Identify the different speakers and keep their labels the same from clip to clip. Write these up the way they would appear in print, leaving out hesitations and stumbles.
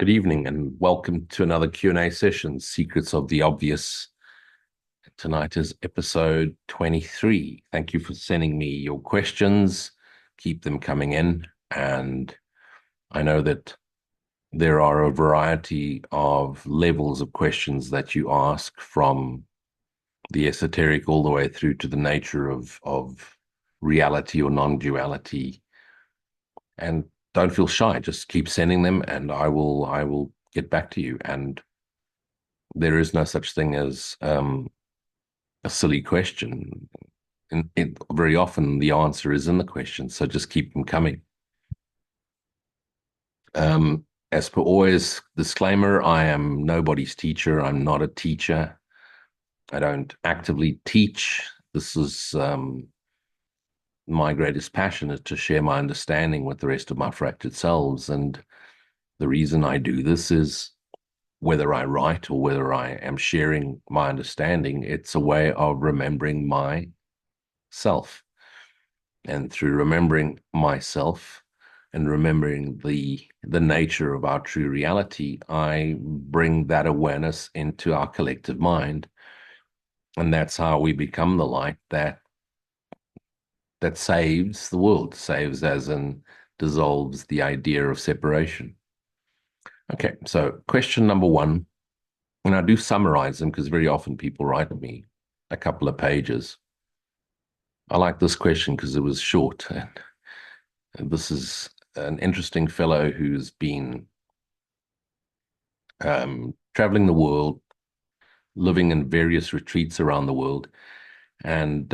Speaker 1: Good evening and welcome to another Q&A session, Secrets of the Obvious. Tonight is episode 23. Thank you for sending me your questions. Keep them coming in. And I know that there are a variety of levels of questions that you ask, from the esoteric all the way through to the nature of reality or non-duality. And don't feel shy. Just keep sending them and I will get back to you. And there is no such thing as a silly question. And very often the answer is in the question, so just keep them coming. As per always, disclaimer, I am nobody's teacher. I'm not a teacher. I don't actively teach. This is my greatest passion, is to share my understanding with the rest of my fractured selves. And the reason I do this is, whether I write or whether I am sharing my understanding, it's a way of remembering myself. And through remembering myself and remembering the nature of our true reality, I bring that awareness into our collective mind. And that's how we become the light that saves the world, saves as in dissolves the idea of separation. Okay, so question number one, and I do summarize them because very often people write me a couple of pages. I like this question because it was short. And this is an interesting fellow who's been traveling the world, living in various retreats around the world, and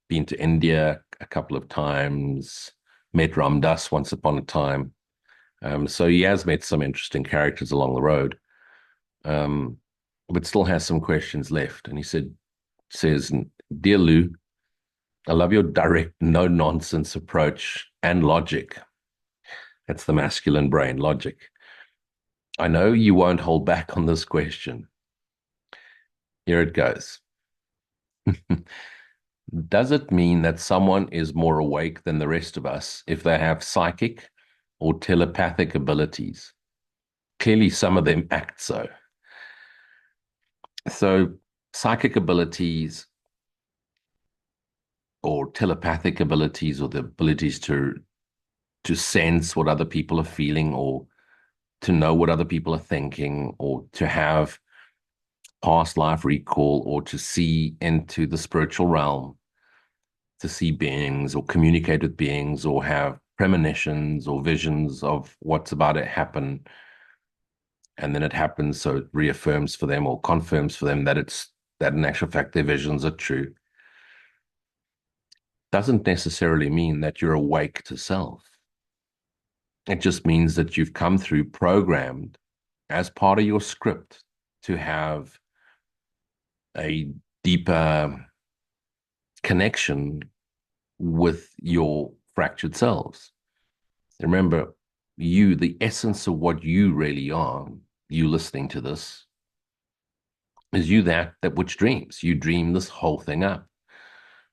Speaker 1: been to India a couple of times, met Ram Dass once upon a time. So he has met some interesting characters along the road, but still has some questions left. And he says, "Dear Lou, I love your direct, no nonsense approach and logic." That's the masculine brain, logic. "I know you won't hold back on this question. Here it goes. Does it mean that someone is more awake than the rest of us if they have psychic or telepathic abilities? Clearly, some of them act so. So, psychic abilities or telepathic abilities, or the abilities to sense what other people are feeling, or to know what other people are thinking, or to have past life recall, or to see into the spiritual realm, to see beings or communicate with beings, or have premonitions or visions of what's about to happen. And then it happens, so it reaffirms for them or confirms for them that in actual fact their visions are true. Doesn't necessarily mean that you're awake to self. It just means that you've come through programmed as part of your script to have a deeper connection with your fractured selves. Remember, you, the essence of what you really are, you listening to this, is you that which dreams. You dream this whole thing up.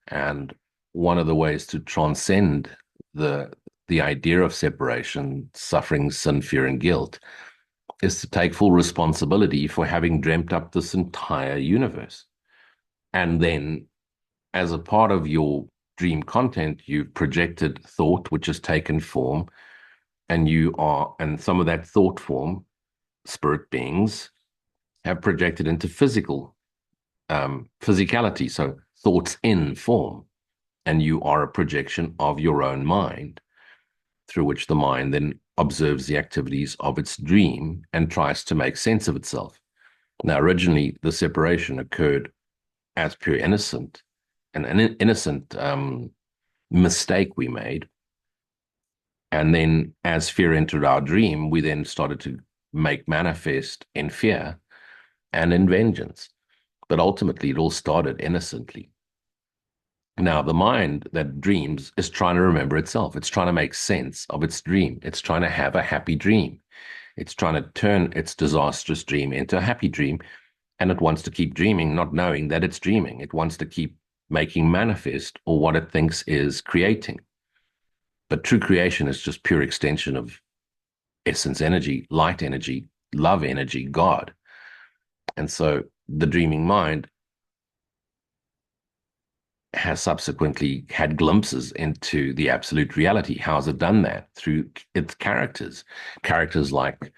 Speaker 1: And one of the ways to transcend the idea of separation, suffering, sin, fear, and guilt is to take full responsibility for having dreamt up this entire universe. And then, as a part of your dream content, you've projected thought, which has taken form, and some of that thought form, spirit beings, have projected into physicality. So thoughts in form, and you are a projection of your own mind, through which the mind then observes the activities of its dream and tries to make sense of itself. Now, originally, the separation occurred as pure innocent, an innocent mistake we made. And then as fear entered our dream, we then started to make manifest in fear and in vengeance. But ultimately, it all started innocently. Now, the mind that dreams is trying to remember itself. It's trying to make sense of its dream. It's trying to have a happy dream. It's trying to turn its disastrous dream into a happy dream. And it wants to keep dreaming, not knowing that it's dreaming. It wants to keep making manifest or what it thinks is creating. But true creation is just pure extension of essence energy, light energy, love energy, God. And so the dreaming mind has subsequently had glimpses into the absolute reality. How has it done that? Through its characters like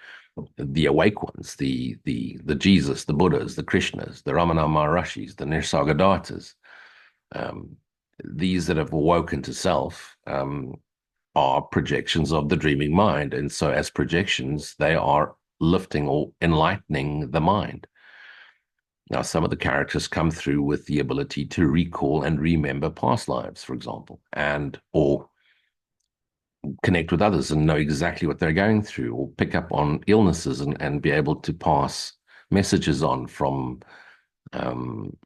Speaker 1: the awake ones, the Jesus, the Buddhas, the Krishnas, the Ramana Maharshis, the Nisargadatas, um, these that have awoken to self, are projections of the dreaming mind. And so as projections, they are lifting or enlightening the mind. Now, some of the characters come through with the ability to recall and remember past lives, for example, and or connect with others and know exactly what they're going through, or pick up on illnesses and be able to pass messages on from um,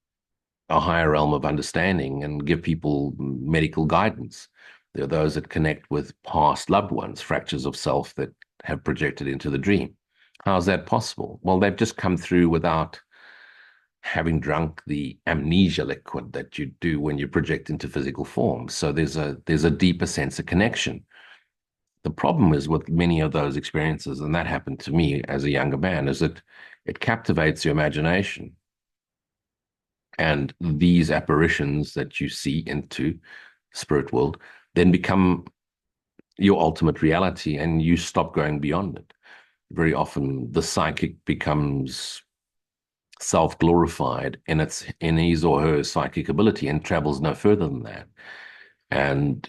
Speaker 1: a higher realm of understanding and give people medical guidance. There are those that connect with past loved ones, fractures of self that have projected into the dream. How's that possible? Well, they've just come through without having drunk the amnesia liquid that you do when you project into physical form. So there's a deeper sense of connection. The problem is with many of those experiences, and that happened to me as a younger man, is that it captivates your imagination. And these apparitions that you see into spirit world then become your ultimate reality, and you stop going beyond it. Very often the psychic becomes self-glorified in his or her psychic ability and travels no further than that. And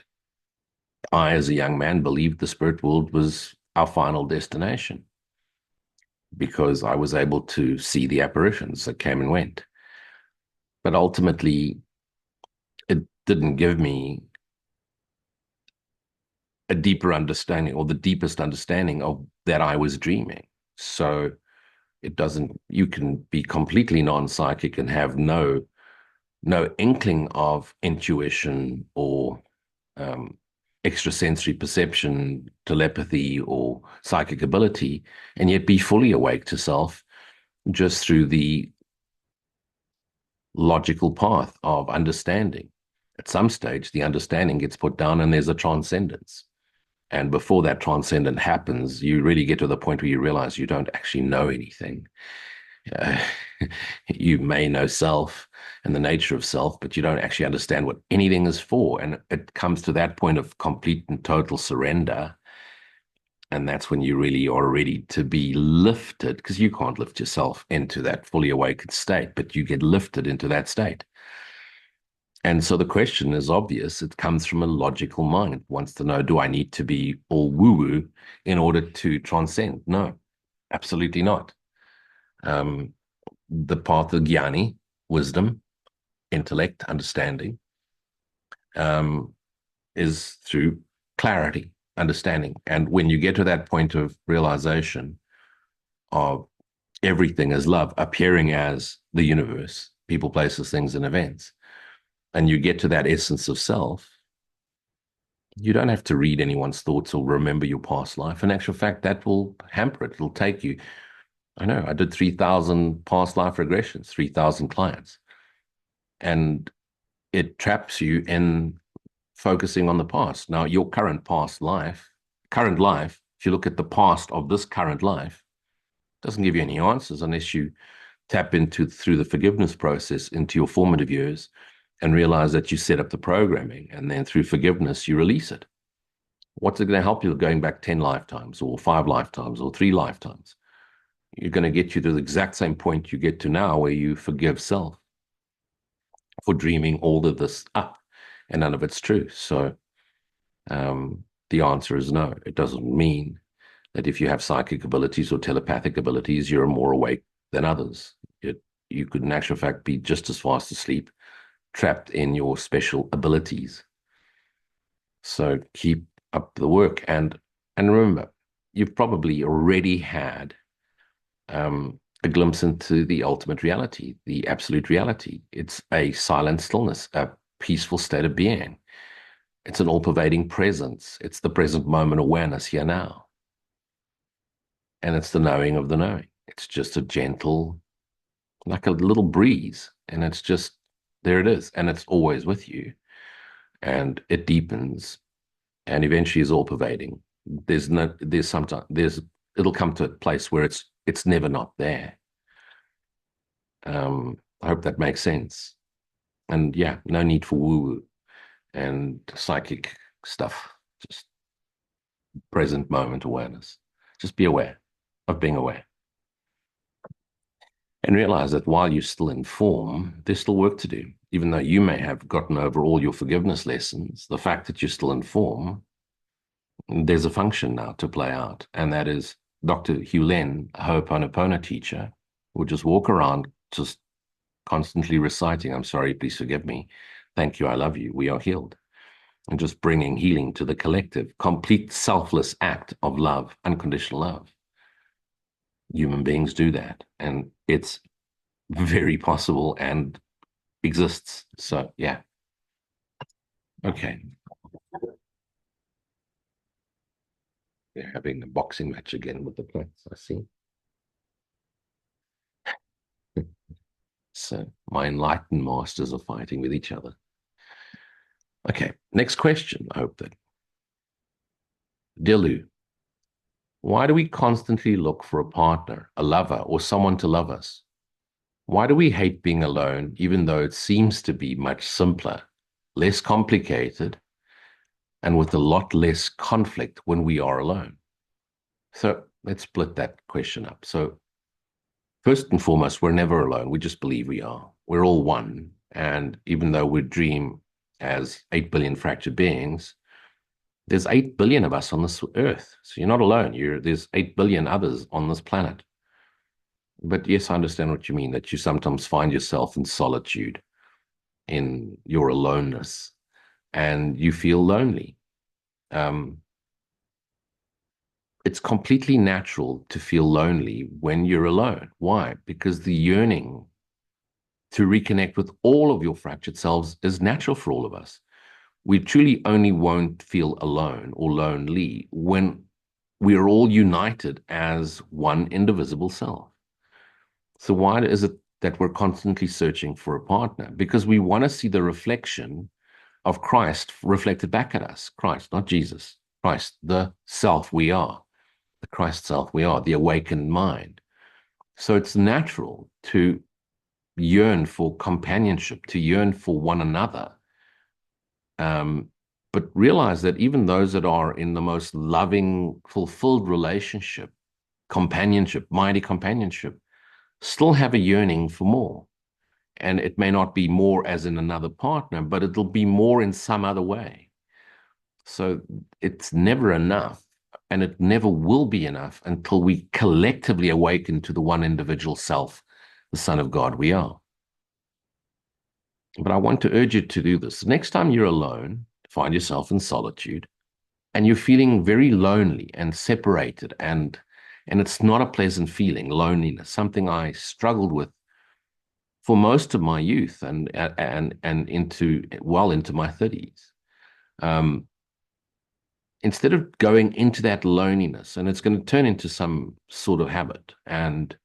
Speaker 1: I, as a young man, believed the spirit world was our final destination because I was able to see the apparitions that came and went. But ultimately, it didn't give me a deeper understanding or the deepest understanding of that I was dreaming. So it doesn't, you can be completely non-psychic and have no inkling of intuition or um, extrasensory perception, telepathy, or psychic ability, and yet be fully awake to self just through the logical path of understanding. At some stage, the understanding gets put down and there's a transcendence. And before that transcendent happens, you really get to the point where you realize you don't actually know anything. Uh, you may know self and the nature of self, but you don't actually understand what anything is for. And it comes to that point of complete and total surrender. And that's when you really are ready to be lifted, because you can't lift yourself into that fully awakened state, but you get lifted into that state. And so the question is obvious. It comes from a logical mind. It wants to know, do I need to be all woo-woo in order to transcend? No, absolutely not. Um, the path of jnani, wisdom, intellect, understanding, um, is through clarity, understanding. And when you get to that point of realization of everything as love, appearing as the universe, people, places, things, and events, and you get to that essence of self, you don't have to read anyone's thoughts or remember your past life. In actual fact, that will hamper it. It'll take you. I know I did 3,000 past life regressions, 3,000 clients, and it traps you in focusing on the past. Now, your current life, if you look at the past of this current life, doesn't give you any answers unless you tap into through the forgiveness process into your formative years and realize that you set up the programming, and then through forgiveness you release it. What's it going to help you going back 10 lifetimes or 5 lifetimes or 3 lifetimes? You're going to get you to the exact same point you get to now, where you forgive self for dreaming all of this up and none of it's true. So the answer is no. It doesn't mean that if you have psychic abilities or telepathic abilities, you're more awake than others. You could, in actual fact, be just as fast asleep, trapped in your special abilities. So keep up the work, and remember, you've probably already had a glimpse into the ultimate reality, the absolute reality. It's a silent stillness, a peaceful state of being. It's an all-pervading presence. It's the present moment awareness here now. And it's the knowing of the knowing. It's just a gentle, like a little breeze. And it's just, there it is. And it's always with you. And it deepens and eventually is all pervading. it'll come to a place where it's never not there. I hope that makes sense. And yeah, no need for woo-woo and psychic stuff. Just present moment awareness. Just be aware of being aware. And realize that while you're still in form, there's still work to do. Even though you may have gotten over all your forgiveness lessons, the fact that you're still in form, there's a function now to play out. And that is Dr. Hugh Len, a Ho'oponopono teacher, would just walk around just constantly reciting, I'm sorry, please forgive me. Thank you, I love you. We are healed. And just bringing healing to the collective, complete selfless act of love, unconditional love. Human beings do that. And it's very possible and exists. So, yeah. Okay. They're having a boxing match again with the plants, I see. So, my enlightened masters are fighting with each other. Okay, next question. I hope that. Dear Lou, why do we constantly look for a partner, a lover, or someone to love us? Why do we hate being alone, even though it seems to be much simpler, less complicated, and with a lot less conflict when we are alone? So let's split that question up. So first and foremost, we're never alone. We just believe we are. We're all one. And even though we dream as 8 billion fractured beings, there's 8 billion of us on this earth. So you're not alone. There's 8 billion others on this planet. But yes, I understand what you mean, that you sometimes find yourself in solitude, in your aloneness, and you feel lonely. It's completely natural to feel lonely when you're alone. Why? Because the yearning to reconnect with all of your fractured selves is natural for all of us. We truly only won't feel alone or lonely when we're all united as one indivisible self. So why is it that we're constantly searching for a partner? Because we want to see the reflection of Christ reflected back at us. Christ, not Jesus. Christ, the self we are, the Christ self we are, the awakened mind. So it's natural to yearn for companionship, to yearn for one another. But realize that even those that are in the most loving, fulfilled relationship, companionship, mighty companionship, still have a yearning for more. And it may not be more as in another partner, but it'll be more in some other way. So it's never enough, and it never will be enough until we collectively awaken to the one individual self, the Son of God we are. But I want to urge you to do this. Next time you're alone, find yourself in solitude, and you're feeling very lonely and separated, and it's not a pleasant feeling, loneliness, something I struggled with for most of my youth and into well into my 30s. Instead of going into that loneliness, and it's going to turn into some sort of habit and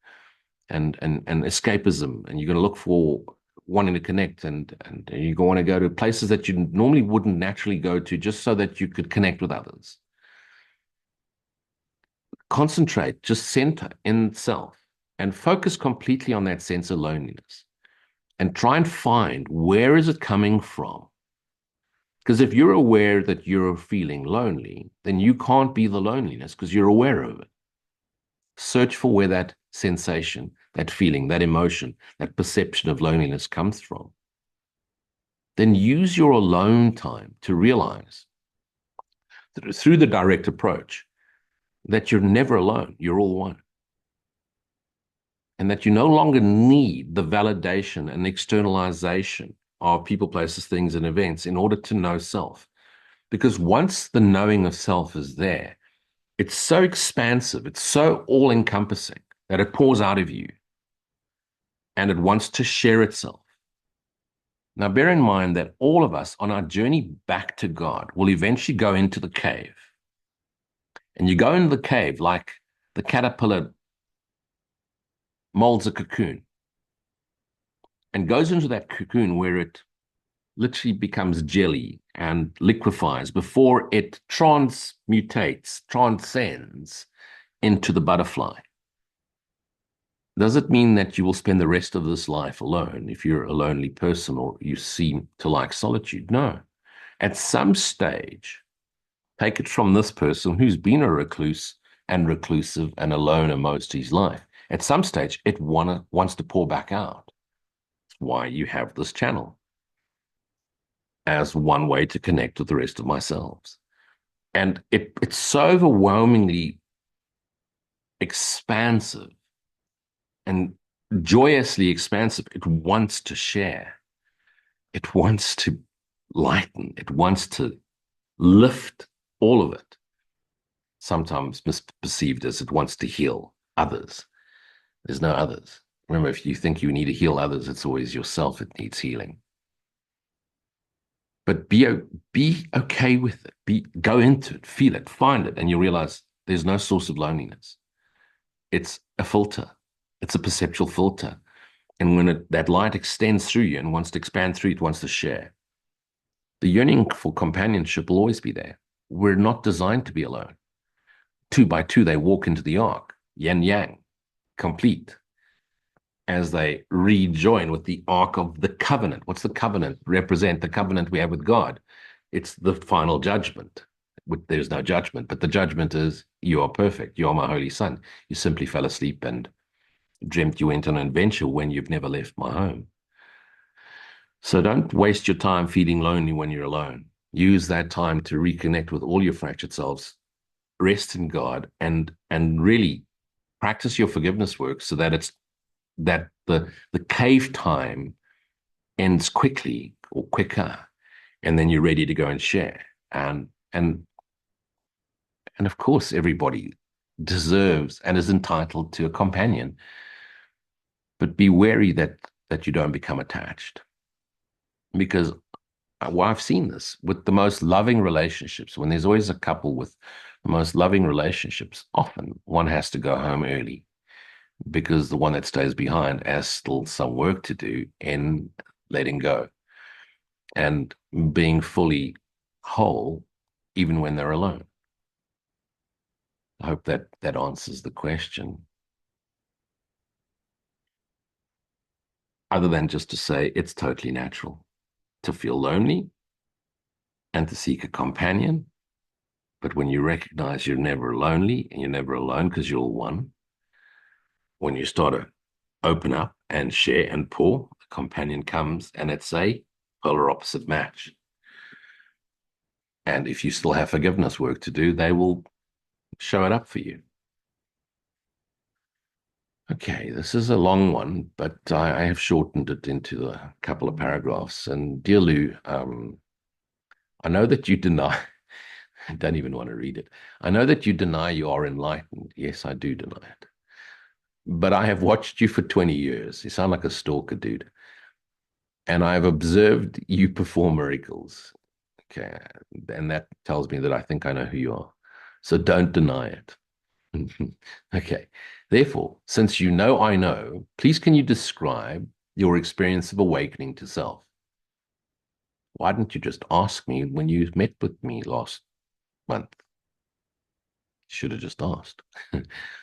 Speaker 1: escapism, and you're going to look for wanting to connect, and you're going to go to places that you normally wouldn't naturally go to just so that you could connect with others. Concentrate, just center in self and focus completely on that sense of loneliness and try and find where is it coming from. Because if you're aware that you're feeling lonely, then you can't be the loneliness because you're aware of it. Search for where that sensation, that feeling, that emotion, that perception of loneliness comes from. Then use your alone time to realize that through the direct approach that you're never alone, you're all one. And that you no longer need the validation and externalization of people, places, things, and events in order to know self. Because once the knowing of self is there, it's so expansive, it's so all-encompassing that it pours out of you and it wants to share itself. Now, bear in mind that all of us on our journey back to God will eventually go into the cave. And you go into the cave like the caterpillar molds a cocoon and goes into that cocoon where it literally becomes jelly and liquefies before it transmutates, transcends into the butterfly. Does it mean that you will spend the rest of this life alone if you're a lonely person or you seem to like solitude? No. At some stage, take it from this person who's been a recluse and reclusive and alone most of his life. At some stage, it wants to pour back out. That's why you have this channel as one way to connect with the rest of myself. And it's so overwhelmingly expansive and joyously expansive. It wants to share. It wants to lighten. It wants to lift all of it. Sometimes misperceived as it wants to heal others. There's no others. Remember, if you think you need to heal others, it's always yourself that needs healing. But be okay with it. Go into it, feel it, find it, and you realize there's no source of loneliness. It's a filter. It's a perceptual filter. And when that light extends through you and wants to expand through, it wants to share. The yearning for companionship will always be there. We're not designed to be alone. Two by two, they walk into the ark, yin yang, complete, as they rejoin with the ark of the covenant. What's the covenant? Represent the covenant we have with God. It's the final judgment. There's no judgment, but the judgment is you are perfect. You are my holy son. You simply fell asleep and dreamt you went on an adventure when you've never left my home. So don't waste your time feeling lonely when you're alone. Use that time to reconnect with all your fractured selves, rest in God, and really practice your forgiveness work so that it's that the cave time ends quickly or quicker, and then you're ready to go and share. And of course, everybody deserves and is entitled to a companion, but be wary that you don't become attached, because well, I've seen this with the most loving relationships. When there's always a couple with the most loving relationships, often one has to go home early because the one that stays behind has still some work to do in letting go and being fully whole, even when they're alone. I hope that answers the question. Other than just to say it's totally natural to feel lonely and to seek a companion. But when you recognize you're never lonely and you're never alone because you're one, when you start to open up and share and pour, the companion comes and it's a polar opposite match. And if you still have forgiveness work to do, they will show it up for you. Okay, this is a long one, but I have shortened it into a couple of paragraphs. And dear Lou, I know that you deny, I don't even want to read it. I know that you deny you are enlightened. Yes, I do deny it. But I have watched you for 20 years. You sound like a stalker, dude. And I've observed you perform miracles. Okay. And that tells me that I think I know who you are. So don't deny it. Okay. Therefore, since you know I know, please can you describe your experience of awakening to self? Why didn't you just ask me when you met with me last month? Should have just asked.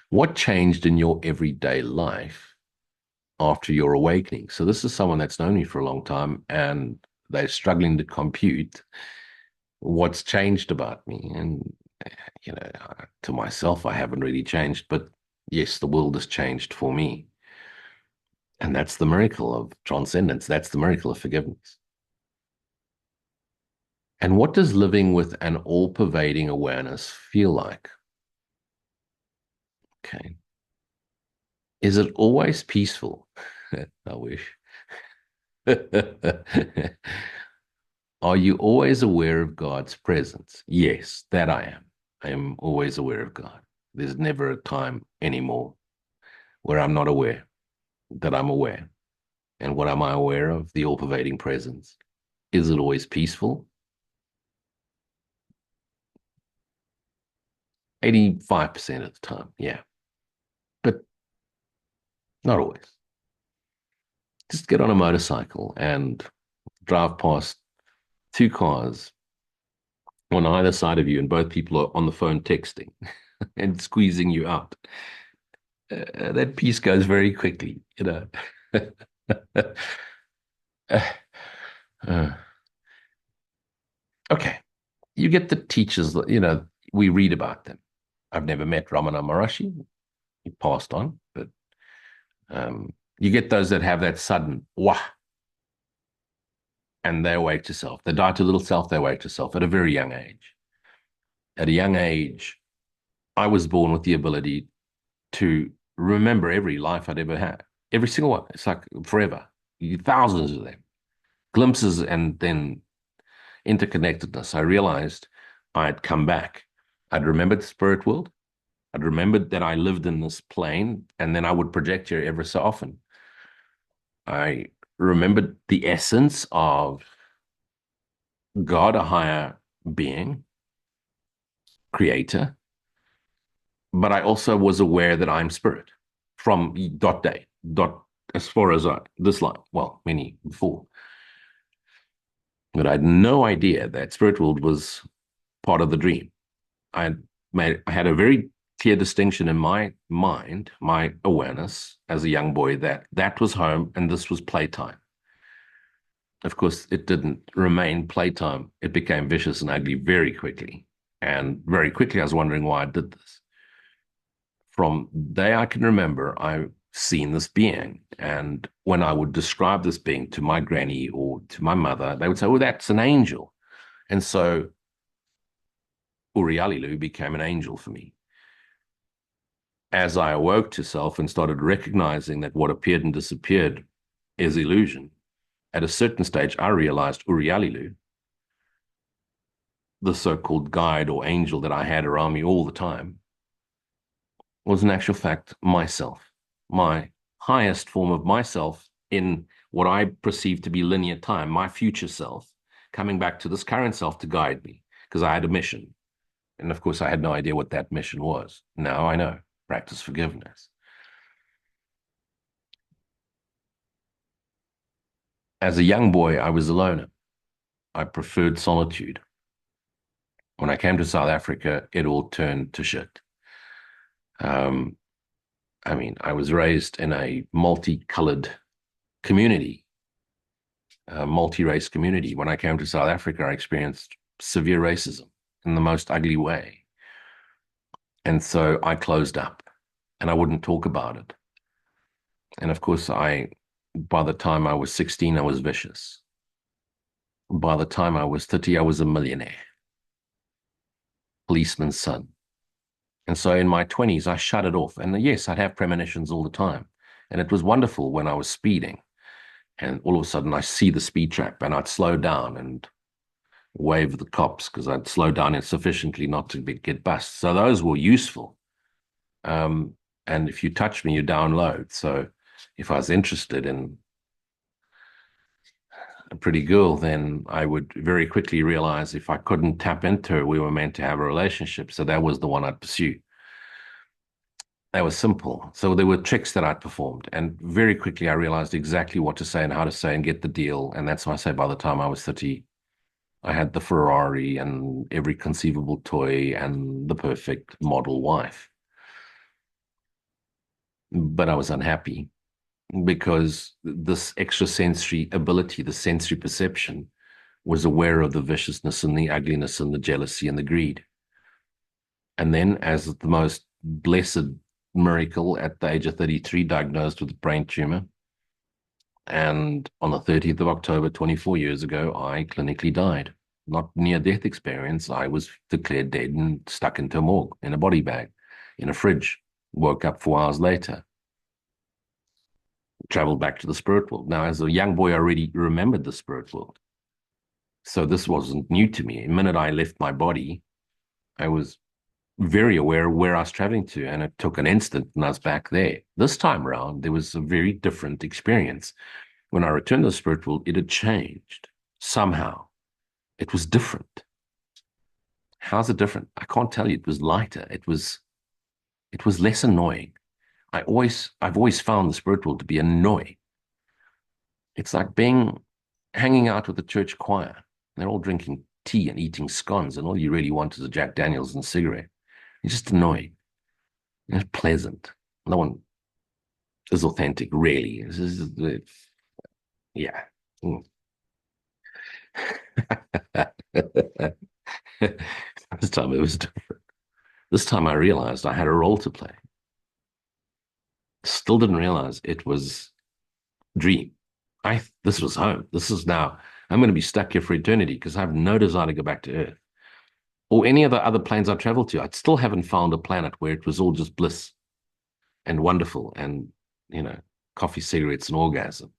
Speaker 1: What changed in your everyday life after your awakening? So this is someone that's known me for a long time and they're struggling to compute what's changed about me. And, to myself, I haven't really changed, but yes, the world has changed for me. And that's the miracle of transcendence. That's the miracle of forgiveness. And what does living with an all pervading awareness feel like? Okay. Is it always peaceful? I wish. Are you always aware of God's presence? Yes, that I am. I am always aware of God. There's never a time anymore where I'm not aware, that I'm aware. And what am I aware of? The all pervading presence. Is it always peaceful? 85% of the time, yeah. But not always. Just get on a motorcycle and drive past two cars on either side of you, and both people are on the phone texting and squeezing you out. That piece goes very quickly, you know. Uh, okay, you get the teachers, you know, we read about them. I've never met Ramana Maharshi. He passed on, but you get those that have that sudden wah, and they awake to self. They die to little self, they awake to self at a very young age. At a young age, I was born with the ability to remember every life I'd ever had, every single one. It's like forever, thousands of them, glimpses, and then interconnectedness. I realized I had come back. I'd remembered the spirit world. I'd remembered that I lived in this plane, and then I would project here ever so often. I remembered the essence of God, a higher being, creator, but I also was aware that I'm spirit from dot day, dot as far as this line, well, many before. But I had no idea that spirit world was part of the dream. I had a very clear distinction in my mind, my awareness as a young boy, that that was home and this was playtime. Of course, it didn't remain playtime. It became vicious and ugly very quickly. And very quickly, I was wondering why I did this. From the day I can remember, I've seen this being. And when I would describe this being to my granny or to my mother, they would say, "Oh, that's an angel." And so Urialilu became an angel for me. As I awoke to self and started recognizing that what appeared and disappeared is illusion, at a certain stage, I realized Urialilu, the so-called guide or angel that I had around me all the time, was in actual fact myself, my highest form of myself in what I perceive to be linear time, my future self, coming back to this current self to guide me, because I had a mission. And of course, I had no idea what that mission was. Now I know. Practice forgiveness. As a young boy, I was alone. I preferred solitude. When I came to South Africa, it all turned to shit. Um, I mean, I was raised in a multicolored community, a multi-race community. When I came to South Africa, I experienced severe racism in the most ugly way. And so I closed up and I wouldn't talk about it. And of course, by the time I was 16, I was vicious. By the time I was 30, I was a millionaire, policeman's son. And so in my 20s, I shut it off. And yes, I'd have premonitions all the time. And it was wonderful when I was speeding. And all of a sudden, I see the speed trap and I'd slow down and wave at the cops because I'd slow down insufficiently not to get bust. So those were useful. And if you touch me, you download. So if I was interested in a pretty girl, then I would very quickly realize if I couldn't tap into her, we were meant to have a relationship. So that was the one I'd pursue. That was simple. So there were tricks that I'd performed. And very quickly, I realized exactly what to say and how to say and get the deal. And that's why I say by the time I was 30, I had the Ferrari and every conceivable toy and the perfect model wife. But I was unhappy because this extrasensory ability, the sensory perception, was aware of the viciousness and the ugliness and the jealousy and the greed. And then, as the most blessed miracle, at the age of 33, diagnosed with a brain tumor. And on the 30th of October, 24 years ago, I clinically died. Not near-death experience. I was declared dead and stuck into a morgue in a body bag, in a fridge. Woke up 4 hours later. Traveled back to the spirit world. Now, as a young boy, I already remembered the spirit world. So this wasn't new to me. The minute I left my body, I was very aware of where I was traveling to, and it took an instant and I was back there. This time around, there was a very different experience. When I returned to the spirit world, it had changed somehow. It was different. How's it different? I can't tell you. It was lighter. It was less annoying. I've always found the spirit world to be annoying. It's like hanging out with the church choir. They're all drinking tea and eating scones, and all you really want is a Jack Daniels and a cigarette. It's just annoying. It's pleasant. No one is authentic, really. Yeah. Mm. This time it was different. This time I realized I had a role to play. Still didn't realize it was dream. This was home. This is now I'm going to be stuck here for eternity because I have no desire to go back to Earth or any of the other planes I traveled to. I still haven't found a planet where it was all just bliss and wonderful and you know coffee, cigarettes, and orgasm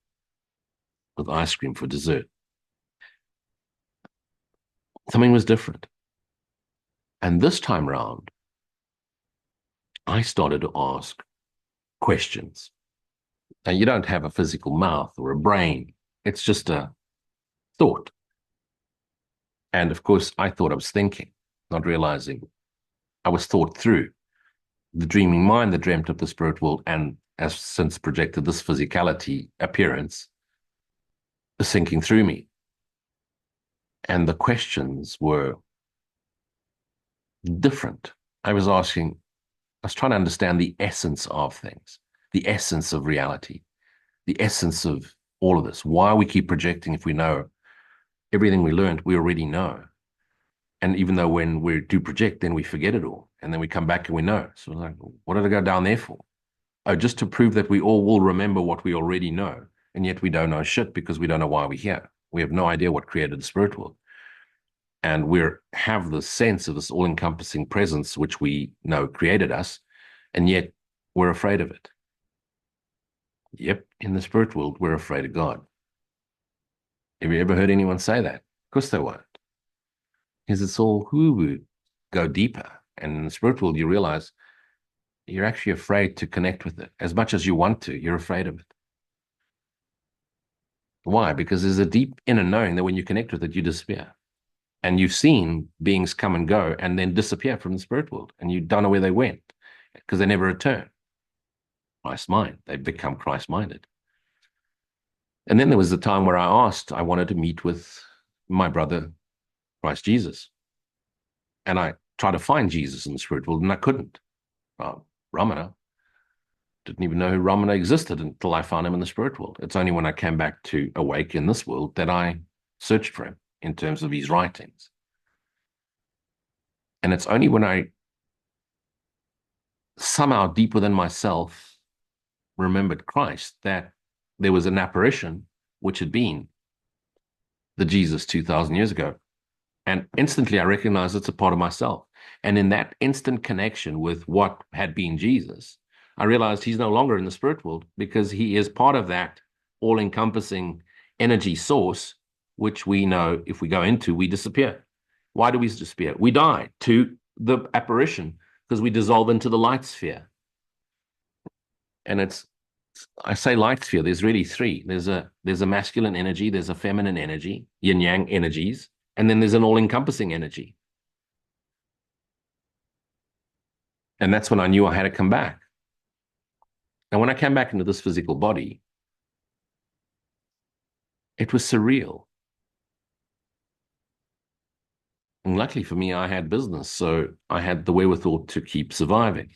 Speaker 1: with ice cream for dessert. Something was different. And this time round, I started to ask questions. And you don't have a physical mouth or a brain. It's just a thought. And of course, I thought I was thinking, not realizing I was thought through. The dreaming mind that dreamt of the spirit world and has since projected this physicality appearance is sinking through me. And the questions were different. I was trying to understand the essence of things, the essence of reality, the essence of all of this. Why we keep projecting if we know everything we learned, we already know. And even though when we do project, then we forget it all. And then we come back and we know. So like, what did I go down there for? Oh, just to prove that we all will remember what we already know. And yet we don't know shit because we don't know why we're here. We have no idea what created the spirit world. And we have the sense of this all-encompassing presence, which we know created us. And yet we're afraid of it. Yep, in the spirit world, we're afraid of God. Have you ever heard anyone say that? Of course they won't. Because it's all woo-woo. Go deeper. And in the spirit world, you realize you're actually afraid to connect with it. As much as you want to, you're afraid of it. Why? Because there's a deep inner knowing that when you connect with it, you disappear. And you've seen beings come and go and then disappear from the spirit world. And you don't know where they went because they never return. Christ mind. They become Christ minded. And then there was the time where I wanted to meet with my brother, Christ Jesus. And I tried to find Jesus in the spirit world and I couldn't. Ramana didn't even know who Ramana existed until I found him in the spirit world. It's only when I came back to awake in this world that I searched for him in terms of his writings. And it's only when I somehow deep within myself remembered Christ that there was an apparition which had been the Jesus 2000 years ago. And instantly I recognized it's a part of myself. And in that instant connection with what had been Jesus, I realized he's no longer in the spirit world because he is part of that all encompassing energy source, which we know if we go into, we disappear. Why do we disappear? We die to the apparition because we dissolve into the light sphere. And I say light sphere, there's really three. There's a masculine energy, there's a feminine energy, yin yang energies, and then there's an all encompassing energy. And that's when I knew I had to come back. And when I came back into this physical body, it was surreal. And luckily for me, I had business. So I had the wherewithal to keep surviving,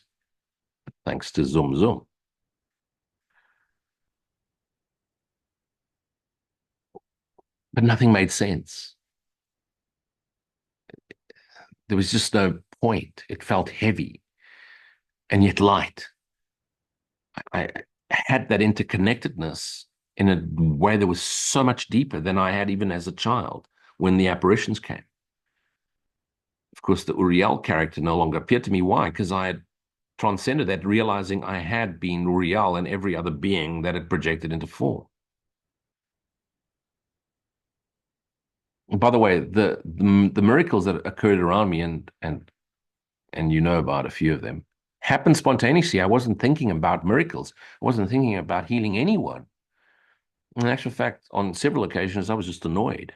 Speaker 1: thanks to Zoom Zoom. But nothing made sense. There was just no point. It felt heavy and yet light. I had that interconnectedness in a way that was so much deeper than I had even as a child when the apparitions came. Of course, the Uriel character no longer appeared to me. Why? Because I had transcended that, realizing I had been Uriel and every other being that had projected into form. And by the way, the miracles that occurred around me and you know about a few of them happened spontaneously. I wasn't thinking about miracles. I wasn't thinking about healing anyone. In actual fact, on several occasions, I was just annoyed.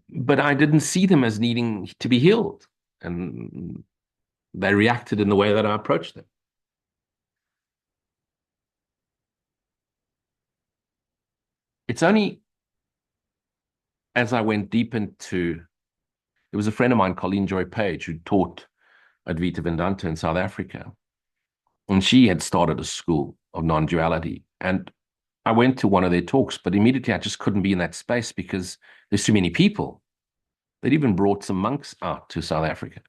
Speaker 1: But I didn't see them as needing to be healed. And they reacted in the way that I approached them. it's only as I went deep into, there was a friend of mine, Colleen Joy Page, who taught Advaita Vedanta in South Africa. And she had started a school of non-duality. And I went to one of their talks, but immediately I just couldn't be in that space because there's too many people. They'd even brought some monks out to South Africa.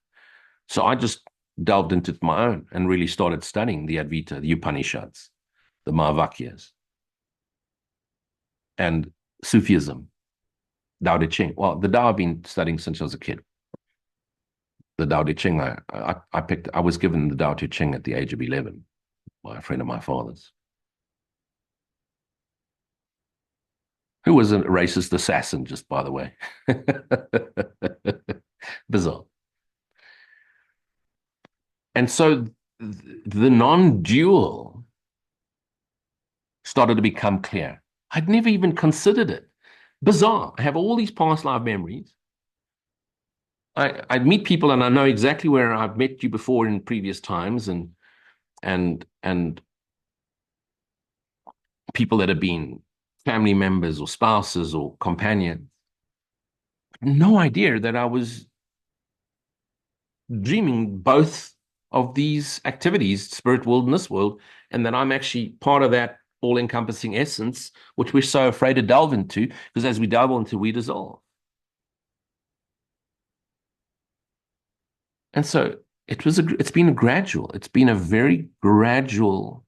Speaker 1: So I just delved into my own and really started studying the Advaita, the Upanishads, the Mahavakyas, and Sufism, Tao Te Ching. Well, the Tao I've been studying since I was a kid. The Tao Te Ching, I was given the Tao Te Ching at the age of 11 by a friend of my father's, who was a racist assassin, just by the way. Bizarre. And so the non-dual started to become clear. I'd never even considered it. Bizarre. I have all these past life memories. I'd meet people and I know exactly where I've met you before in previous times, and people that have been family members or spouses or companions. No idea that I was dreaming both of these activities, spirit world and this world, and that I'm actually part of that all-encompassing essence, which we're so afraid to delve into, because as we delve into, we dissolve. And so it's been it's been a very gradual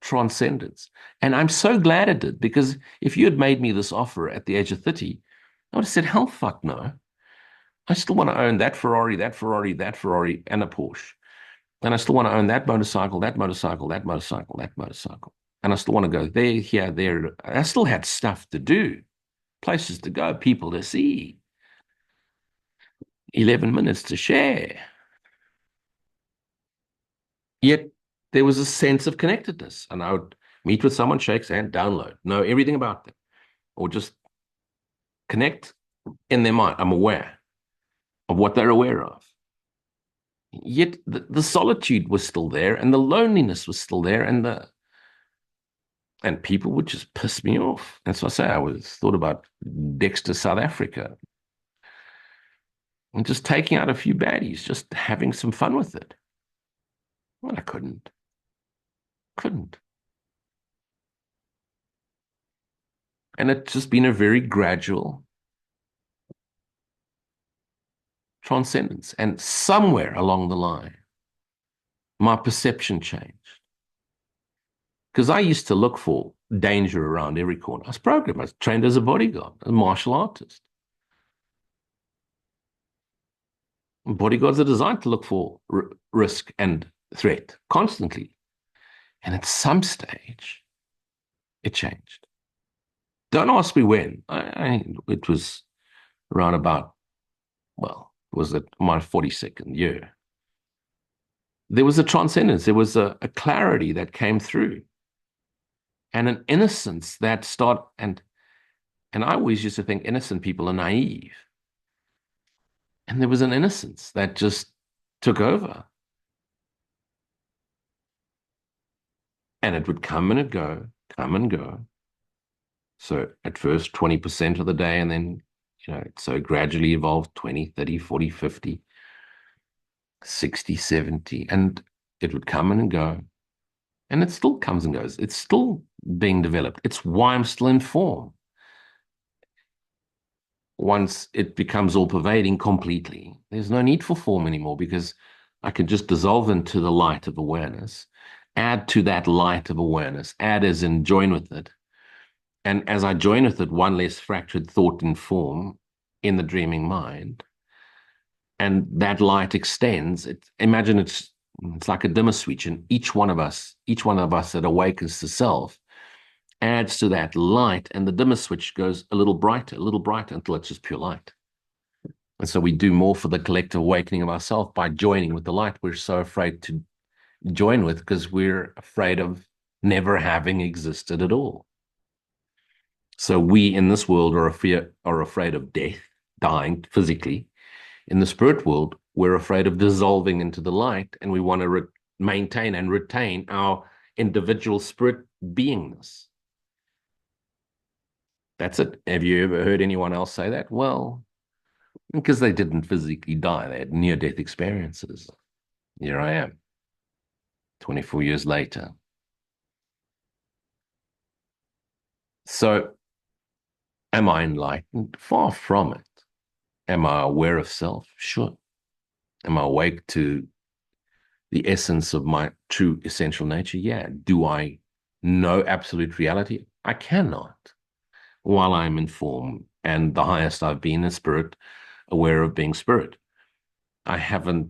Speaker 1: transcendence. And I'm so glad it did, because if you had made me this offer at the age of 30, I would have said, hell fuck no. I still want to own that Ferrari, that Ferrari, that Ferrari, and a Porsche. And I still want to own that motorcycle, that motorcycle, that motorcycle, that motorcycle. And I still want to go there, here, there. I still had stuff to do, places to go, people to see, 11 minutes to share. Yet there was a sense of connectedness. And I would meet with someone, shake hand, download, know everything about them, or just connect in their mind. I'm aware of what they're aware of. Yet the solitude was still there, and the loneliness was still there, and people would just piss me off. And so I say, thought about Dexter, South Africa, and just taking out a few baddies, just having some fun with it. Well, I couldn't. And it's just been a very gradual transcendence. And somewhere along the line, my perception changed. Because I used to look for danger around every corner. I was programmed. I was trained as a bodyguard, a martial artist. Bodyguards are designed to look for risk and threat constantly. And at some stage, it changed. Don't ask me when. It was around about, well, was it my 42nd year? There was a transcendence. There was a clarity that came through, and an innocence that and I always used to think innocent people are naive. And there was an innocence that just took over. And it would come and it'd go, come and go. So at first 20% of the day, and then, so gradually evolved 20, 30, 40, 50, 60, 70, and it would come and go. And it still comes and goes. It's still being developed. It's why I'm still in form. Once it becomes all pervading completely, there's no need for form anymore, because I can just dissolve into the light of awareness, add to that light of awareness, add as in join with it. And as I join with it, one less fractured thought and form in the dreaming mind. And that light extends. Imagine it's like a dimmer switch, and each one of us that awakens to self adds to that light, and the dimmer switch goes a little brighter until it's just pure light. And so we do more for the collective awakening of ourselves by joining with the light we're so afraid to join with, because we're afraid of never having existed at all. So we in this world are afraid of death, dying physically. In the spirit world, we're afraid of dissolving into the light, and we want to maintain and retain our individual spirit beingness. That's it. Have you ever heard anyone else say that? Well, because they didn't physically die, they had near-death experiences. Here I am, 24 years later. So, am I enlightened? Far from it. Am I aware of self? Sure. Am I awake to the essence of my true essential nature? Yeah. Do I know absolute reality? I cannot. While I'm in form and the highest I've been is spirit, aware of being spirit, I haven't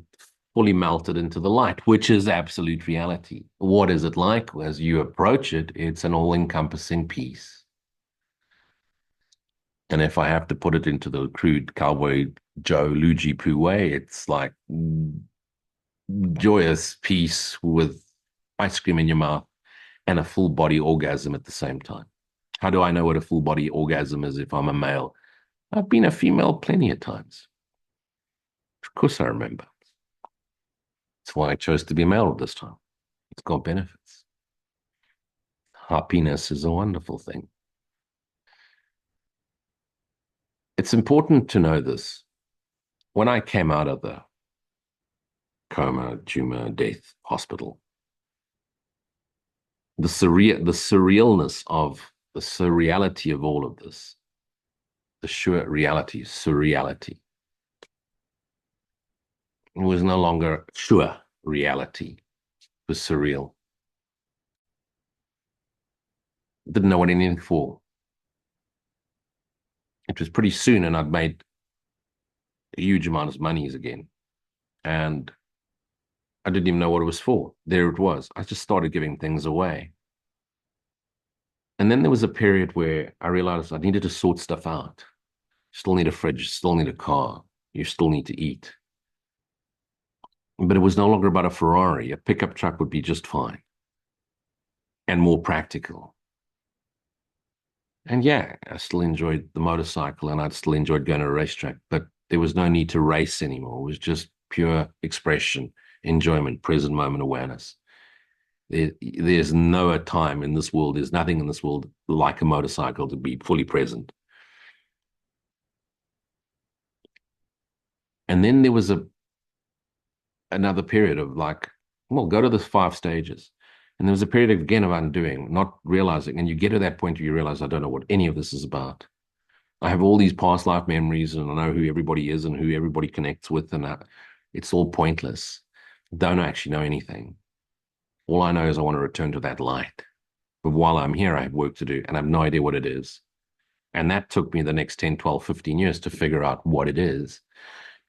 Speaker 1: fully melted into the light, which is absolute reality. What is it like? As you approach it, it's an all-encompassing peace. And if I have to put it into the crude cowboy Joe Luigi Poo way, it's like joyous peace with ice cream in your mouth and a full body orgasm at the same time. How do I know what a full body orgasm is if I'm a male? I've been a female plenty of times. Of course, I remember. That's why I chose to be a male this time. It's got benefits. Happiness is a wonderful thing. It's important to know this. When I came out of the coma, tumor, death hospital, the surrealness of the surreality of all of this, the sure reality, surreality, it was no longer sure reality. It was surreal. Didn't know what anything for. It was pretty soon, and I'd made a huge amount of monies again. And I didn't even know what it was for. There it was. I just started giving things away. And then there was a period where I realized I needed to sort stuff out. Still need a fridge, still need a car, you still need to eat. But it was no longer about a Ferrari. A pickup truck would be just fine and more practical. And yeah, I still enjoyed the motorcycle and I'd still enjoyed going to a racetrack, but there was no need to race anymore. It was just pure expression, enjoyment, present moment awareness. There's no time in this world, there's nothing in this world like a motorcycle to be fully present. And then there was another period of like, well, go to the 5 stages. And there was a period again of undoing, not realizing. And you get to that point where you realize, I don't know what any of this is about. I have all these past life memories and I know who everybody is and who everybody connects with. And it's all pointless. Don't actually know anything. All I know is I want to return to that light. But while I'm here, I have work to do and I have no idea what it is. And that took me the next 10, 12, 15 years to figure out what it is.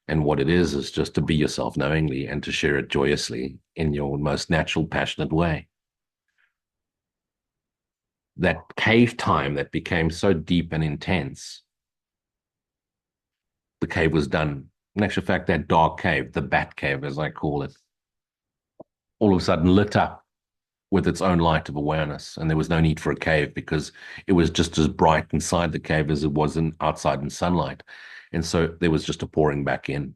Speaker 1: And what it is just to be yourself knowingly and to share it joyously in your most natural, passionate way. That cave time that became so deep and intense, the cave was done. In actual fact, that dark cave, the bat cave, as I call it, all of a sudden lit up with its own light of awareness. And there was no need for a cave because it was just as bright inside the cave as it was outside in sunlight. And so there was just a pouring back in.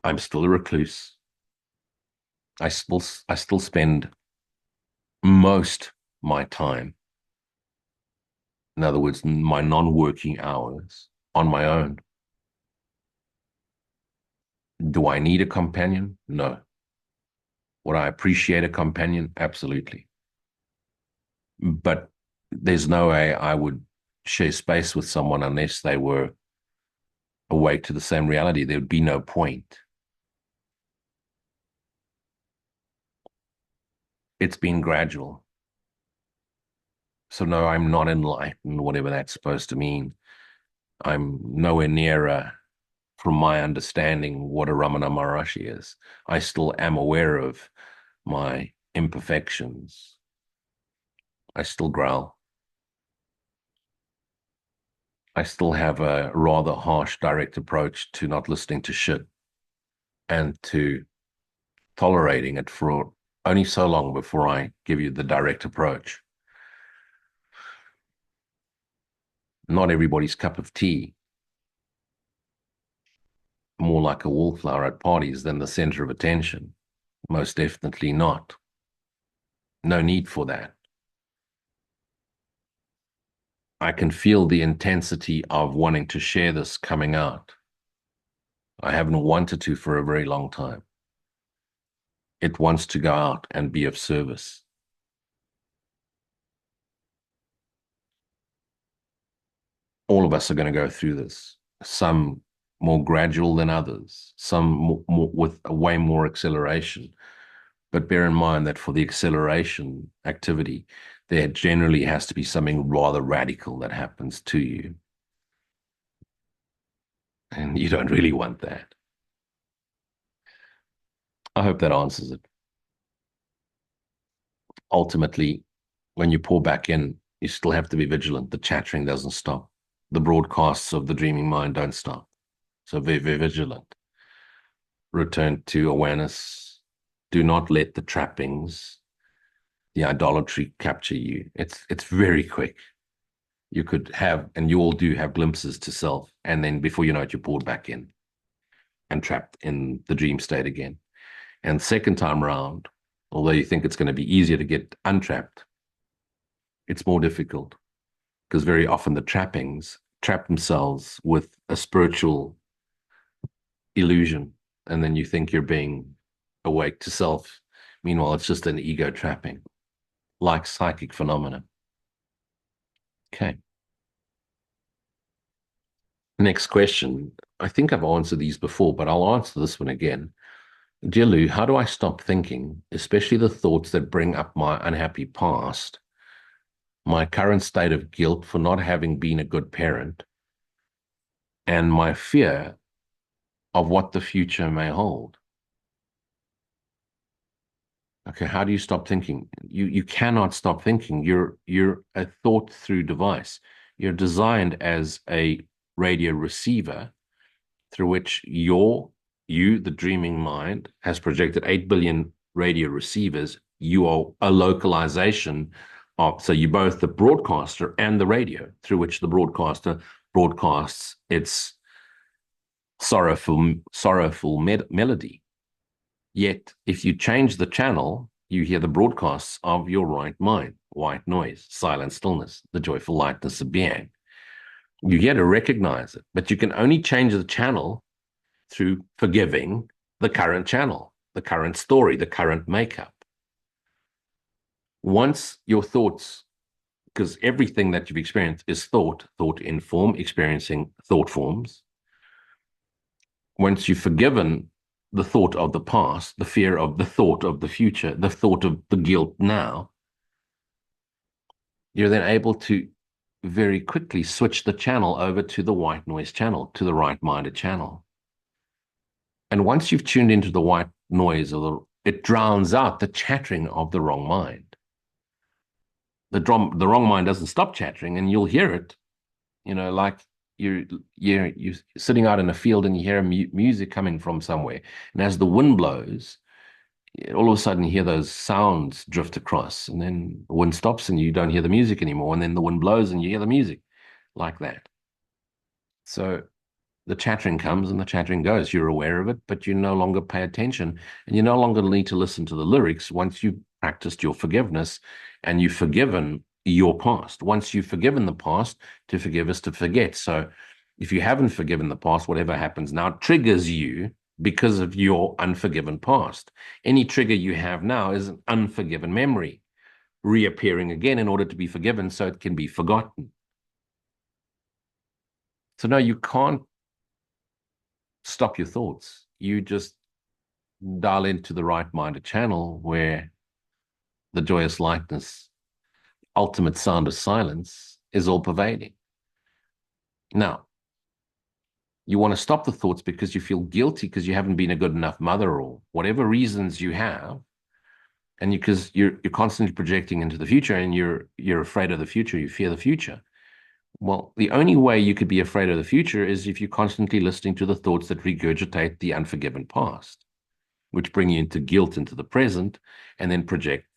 Speaker 1: I'm still a recluse. I still spend most my time, in other words, my non-working hours, on my own. Do I need a companion? No. Would I appreciate a companion? Absolutely. But there's no way I would share space with someone unless they were awake to the same reality. There would be no point. It's been gradual. So no, I'm not enlightened, whatever that's supposed to mean. I'm nowhere near from my understanding what a Ramana Maharishi is. I still am aware of my imperfections. I still growl. I still have a rather harsh, direct approach to not listening to shit and to tolerating it for only so long before I give you the direct approach. Not everybody's cup of tea. More like a wallflower at parties than the center of attention. Most definitely not. No need for that. I can feel the intensity of wanting to share this coming out. I haven't wanted to for a very long time. It wants to go out and be of service. All of us are going to go through this, some more gradual than others, some with a way more acceleration. But bear in mind that for the acceleration activity, there generally has to be something rather radical that happens to you. And you don't really want that. I hope that answers it. Ultimately, when you pour back in, you still have to be vigilant. The chattering doesn't stop. The broadcasts of the dreaming mind don't stop. So be very vigilant. Return to awareness. Do not let the trappings, the idolatry capture you. It's very quick. You could have, and you all do have glimpses to self, and then before you know it, you're pulled back in and trapped in the dream state again. And second time round, although you think it's going to be easier to get untrapped, it's more difficult because very often the trappings trap themselves with a spiritual illusion, and then you think you're being awake to self. Meanwhile, it's just an ego trapping, like psychic phenomena. Okay. Next question. I think I've answered these before, but I'll answer this one again. Dear Lou, how do I stop thinking, especially the thoughts that bring up my unhappy past, my current state of guilt for not having been a good parent, and my fear of what the future may hold? Okay, how do you stop thinking? You cannot stop thinking. You're a thought through device. You're designed as a radio receiver through which the dreaming mind, has projected 8 billion radio receivers. You are a localization of, so you're both the broadcaster and the radio through which the broadcaster broadcasts its sorrowful melody. Yet, if you change the channel, you hear the broadcasts of your right mind, white noise, silent stillness, the joyful lightness of being. You get to recognize it, but you can only change the channel through forgiving the current channel, the current story, the current makeup. Once your thoughts, because everything that you've experienced is thought in form, experiencing thought forms. Once you've forgiven the thought of the past, the fear of the thought of the future, the thought of the guilt now, you're then able to very quickly switch the channel over to the white noise channel, to the right-minded channel. And once you've tuned into the white noise, it drowns out the chattering of the wrong mind. The wrong mind doesn't stop chattering, and you'll hear it, like you're sitting out in a field and you hear music coming from somewhere. And as the wind blows, all of a sudden you hear those sounds drift across, and then the wind stops and you don't hear the music anymore. And then the wind blows and you hear the music like that. So the chattering comes and the chattering goes. You're aware of it, but you no longer pay attention, and you no longer need to listen to the lyrics once you've practiced your forgiveness and you've forgiven your past. Once you've forgiven the past, to forgive is to forget. So if you haven't forgiven the past, whatever happens now triggers you because of your unforgiven past. Any trigger you have now is an unforgiven memory reappearing again in order to be forgiven so it can be forgotten. So no, you can't stop your thoughts. You just dial into the right-minded channel where the joyous lightness, ultimate sound of silence is all pervading. Now, you want to stop the thoughts because you feel guilty because you haven't been a good enough mother or whatever reasons you have, and because you're constantly projecting into the future and you're afraid of the future, you fear the future. Well, the only way you could be afraid of the future is if you're constantly listening to the thoughts that regurgitate the unforgiven past, which bring you into guilt into the present and then project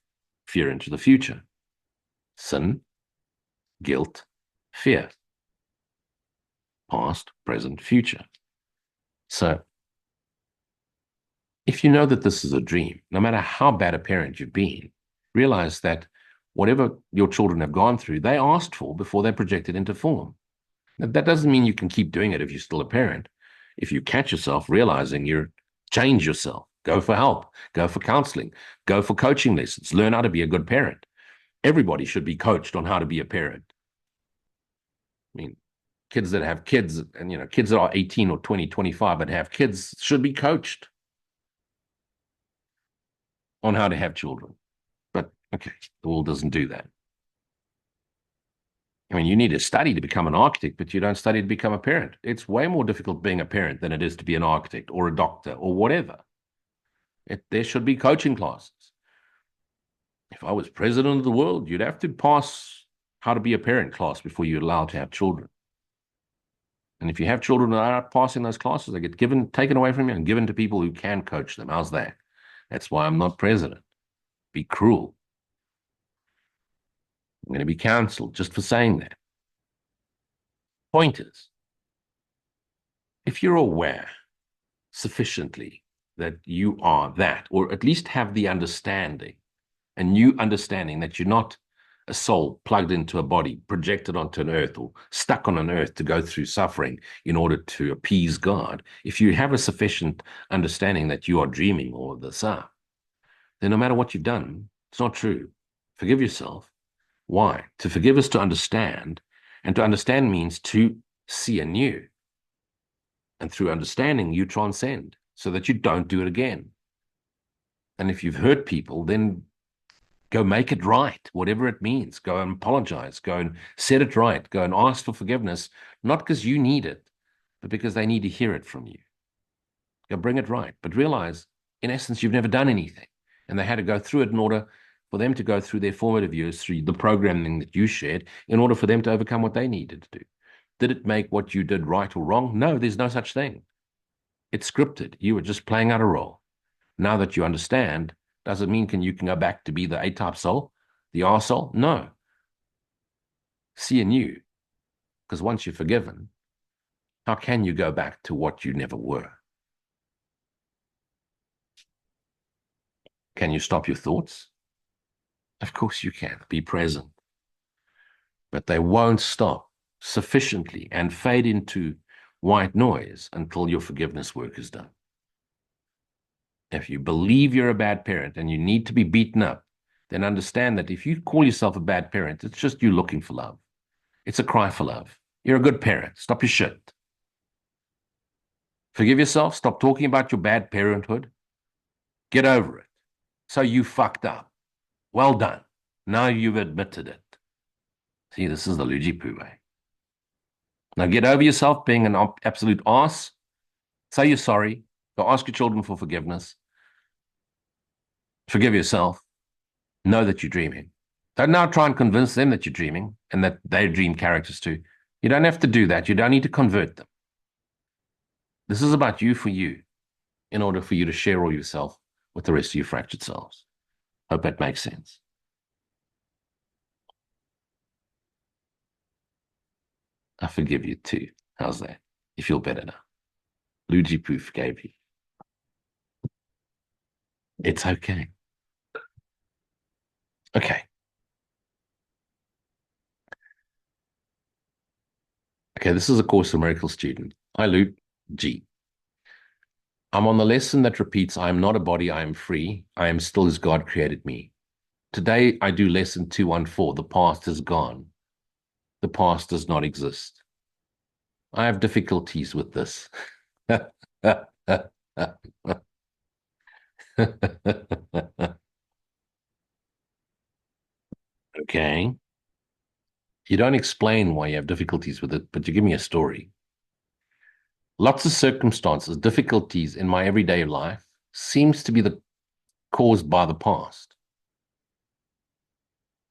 Speaker 1: fear into the future. Sin, guilt, fear. Past, present, future. So if you know that this is a dream, no matter how bad a parent you've been, realize that Whatever your children have gone through, they asked for before they projected into form. That doesn't mean you can keep doing it if you're still a parent. If you catch yourself realizing change yourself, go for help, go for counseling, go for coaching lessons, learn how to be a good parent. Everybody should be coached on how to be a parent. I mean, kids that have kids and, kids that are 18 or 20, 25 and have kids should be coached on how to have children. But okay, the world doesn't do that. I mean, you need to study to become an architect, but you don't study to become a parent. It's way more difficult being a parent than it is to be an architect or a doctor or whatever. There should be coaching classes. If I was president of the world, you'd have to pass how to be a parent class before you're allowed to have children. And if you have children that are not passing those classes, they get taken away from you and given to people who can coach them. How's that? That's why I'm not president. Be cruel. I'm going to be canceled just for saying that. Point is, if you're aware sufficiently that you are that, or at least have the understanding, a new understanding that you're not a soul plugged into a body, projected onto an earth, or stuck on an earth to go through suffering in order to appease God. If you have a sufficient understanding that you are dreaming or the same, then no matter what you've done, it's not true. Forgive yourself. Why? To forgive is to understand, and to understand means to see anew. And through understanding, you transcend so that you don't do it again. And if you've hurt people, then go make it right, whatever it means. Go and apologize. Go and set it right. Go and ask for forgiveness, not because you need it, but because they need to hear it from you. Go bring it right. But realize, in essence, you've never done anything. And they had to go through it in order for them to go through their formative years, through the programming that you shared, in order for them to overcome what they needed to do. Did it make what you did right or wrong? No, there's no such thing. It's scripted. You were just playing out a role. Now that you understand, does it mean you can go back to be the A-type soul, the R soul? No. See anew. Because once you're forgiven, how can you go back to what you never were? Can you stop your thoughts? Of course you can. Be present. But they won't stop sufficiently and fade into white noise until your forgiveness work is done. If you believe you're a bad parent and you need to be beaten up, then understand that if you call yourself a bad parent, it's just you looking for love. It's a cry for love. You're a good parent. Stop your shit. Forgive yourself. Stop talking about your bad parenthood. Get over it. So you fucked up. Well done. Now you've admitted it. See, this is the Lujipu way. Now get over yourself being an absolute ass. Say you're sorry. Go ask your children for forgiveness. Forgive yourself. Know that you're dreaming. Don't now try and convince them that you're dreaming and that they dream characters too. You don't have to do that. You don't need to convert them. This is about you for you, in order for you to share all yourself with the rest of your fractured selves. Hope that makes sense. I forgive you too. How's that? You feel better now. Luigi Poo forgave you. It's okay. Okay. Okay, this is a Course in Miracles student. Hi, Luke. G. I'm on the lesson that repeats, I am not a body, I am free. I am still as God created me. Today, I do lesson 214. The past is gone. The past does not exist. I have difficulties with this. Okay. You don't explain why you have difficulties with it, but you give me a story. Lots of circumstances, difficulties in my everyday life seems to be caused by the past.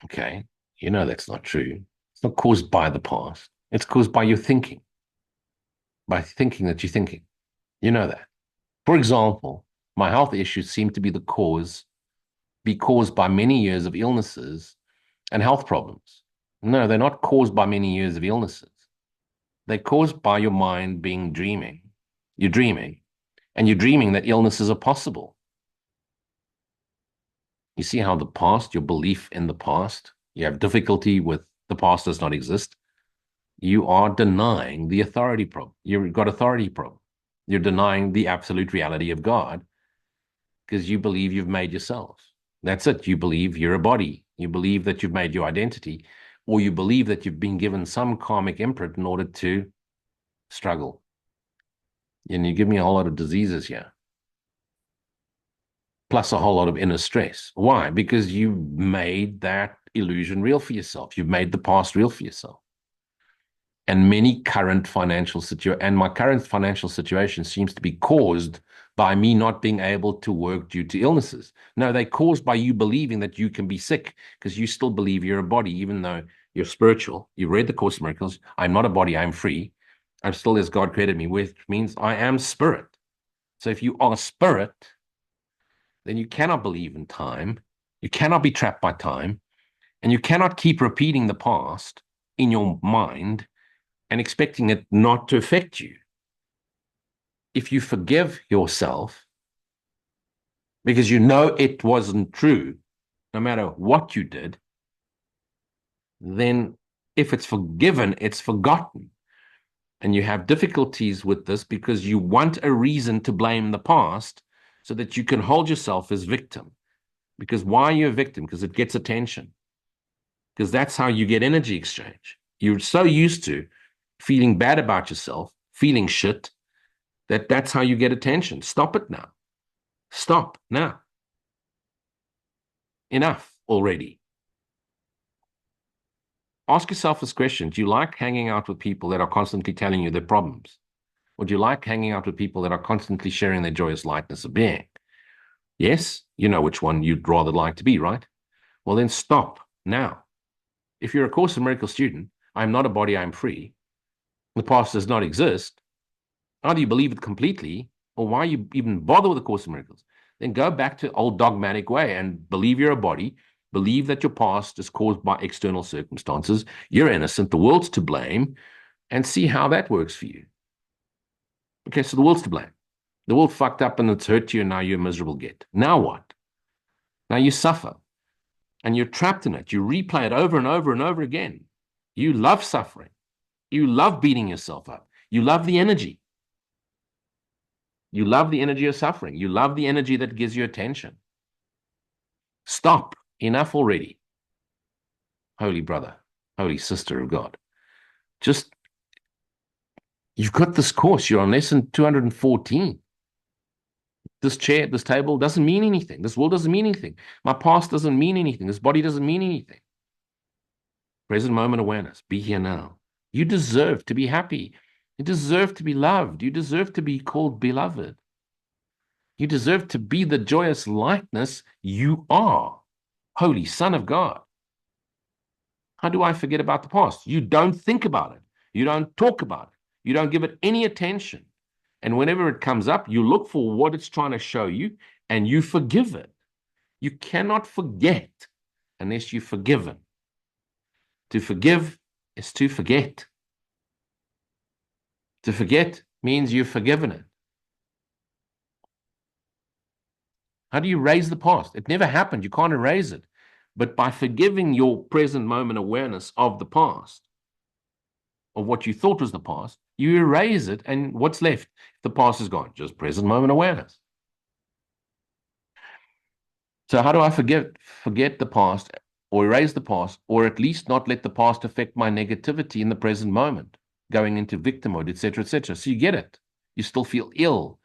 Speaker 1: Okay. You know that's not true. It's not caused by the past. It's caused by your thinking. By thinking that you're thinking. You know that. For example, my health issues seem to be caused by many years of illnesses and health problems. No, they're not caused by many years of illnesses. They're caused by your mind being dreaming. You're dreaming, and you're dreaming that illnesses are possible. You see how the past, your belief in the past, you have difficulty with the past does not exist. You are denying the authority problem. You've got authority problem. You're denying the absolute reality of God because you believe you've made yourself. That's it. You believe you're a body. You believe that you've made your identity, or you believe that you've been given some karmic imprint in order to struggle. And you give me a whole lot of diseases here, plus a whole lot of inner stress. Why? Because you made that illusion real for yourself. You've made the past real for yourself. And many current financial situation, and my current financial situation seems to be caused by me not being able to work due to illnesses. No, they're caused by you believing that you can be sick because you still believe you're a body, even though you're spiritual. You read the Course of Miracles. I'm not a body. I'm free. I'm still as God created me, which means I am spirit. So if you are spirit, then you cannot believe in time. You cannot be trapped by time. And you cannot keep repeating the past in your mind and expecting it not to affect you. If you forgive yourself because you know it wasn't true, no matter what you did, then if it's forgiven, it's forgotten. And you have difficulties with this because you want a reason to blame the past so that you can hold yourself as victim. Because why are you a victim? Because it gets attention. Because that's how you get energy exchange. You're so used to feeling bad about yourself, feeling shit, that's how you get attention. Stop it now. Stop now. Enough already. Ask yourself this question. Do you like hanging out with people that are constantly telling you their problems? Or do you like hanging out with people that are constantly sharing their joyous lightness of being? Yes, you know which one you'd rather like to be, right? Well, then stop now. If you're a Course in Miracles student, I'm not a body, I'm free. The past does not exist. Either you believe it completely, or why you even bother with the Course in Miracles? Then go back to old dogmatic way and believe you're a body, believe that your past is caused by external circumstances, you're innocent, the world's to blame, and see how that works for you. Okay, so the world's to blame. The world fucked up and it's hurt you, and now you're a miserable git. Now what? Now you suffer, and you're trapped in it. You replay it over and over and over again. You love suffering. You love beating yourself up. You love the energy. You love the energy of suffering. You love the energy that gives you attention. Stop. Enough already. Holy brother, holy sister of God. Just, you've got this course. You're on lesson 214. This chair, this table doesn't mean anything. This world doesn't mean anything. My past doesn't mean anything. This body doesn't mean anything. Present moment awareness. Be here now. You deserve to be happy. You deserve to be loved. You deserve to be called beloved. You deserve to be the joyous lightness you are. Holy Son of God. How do I forget about the past? You don't think about it. You don't talk about it. You don't give it any attention. And whenever it comes up, you look for what it's trying to show you and you forgive it. You cannot forget unless you're forgiven. To forgive is to forget. To forget means you've forgiven it. How do you erase the past? It never happened. You can't erase it. But by forgiving your present moment awareness of the past, of what you thought was the past, you erase it, and what's left? The past is gone. Just present moment awareness. So how do I forget the past, or erase the past, or at least not let the past affect my negativity in the present moment, going into victimhood, etc., etc.? So you get it. You still feel ill.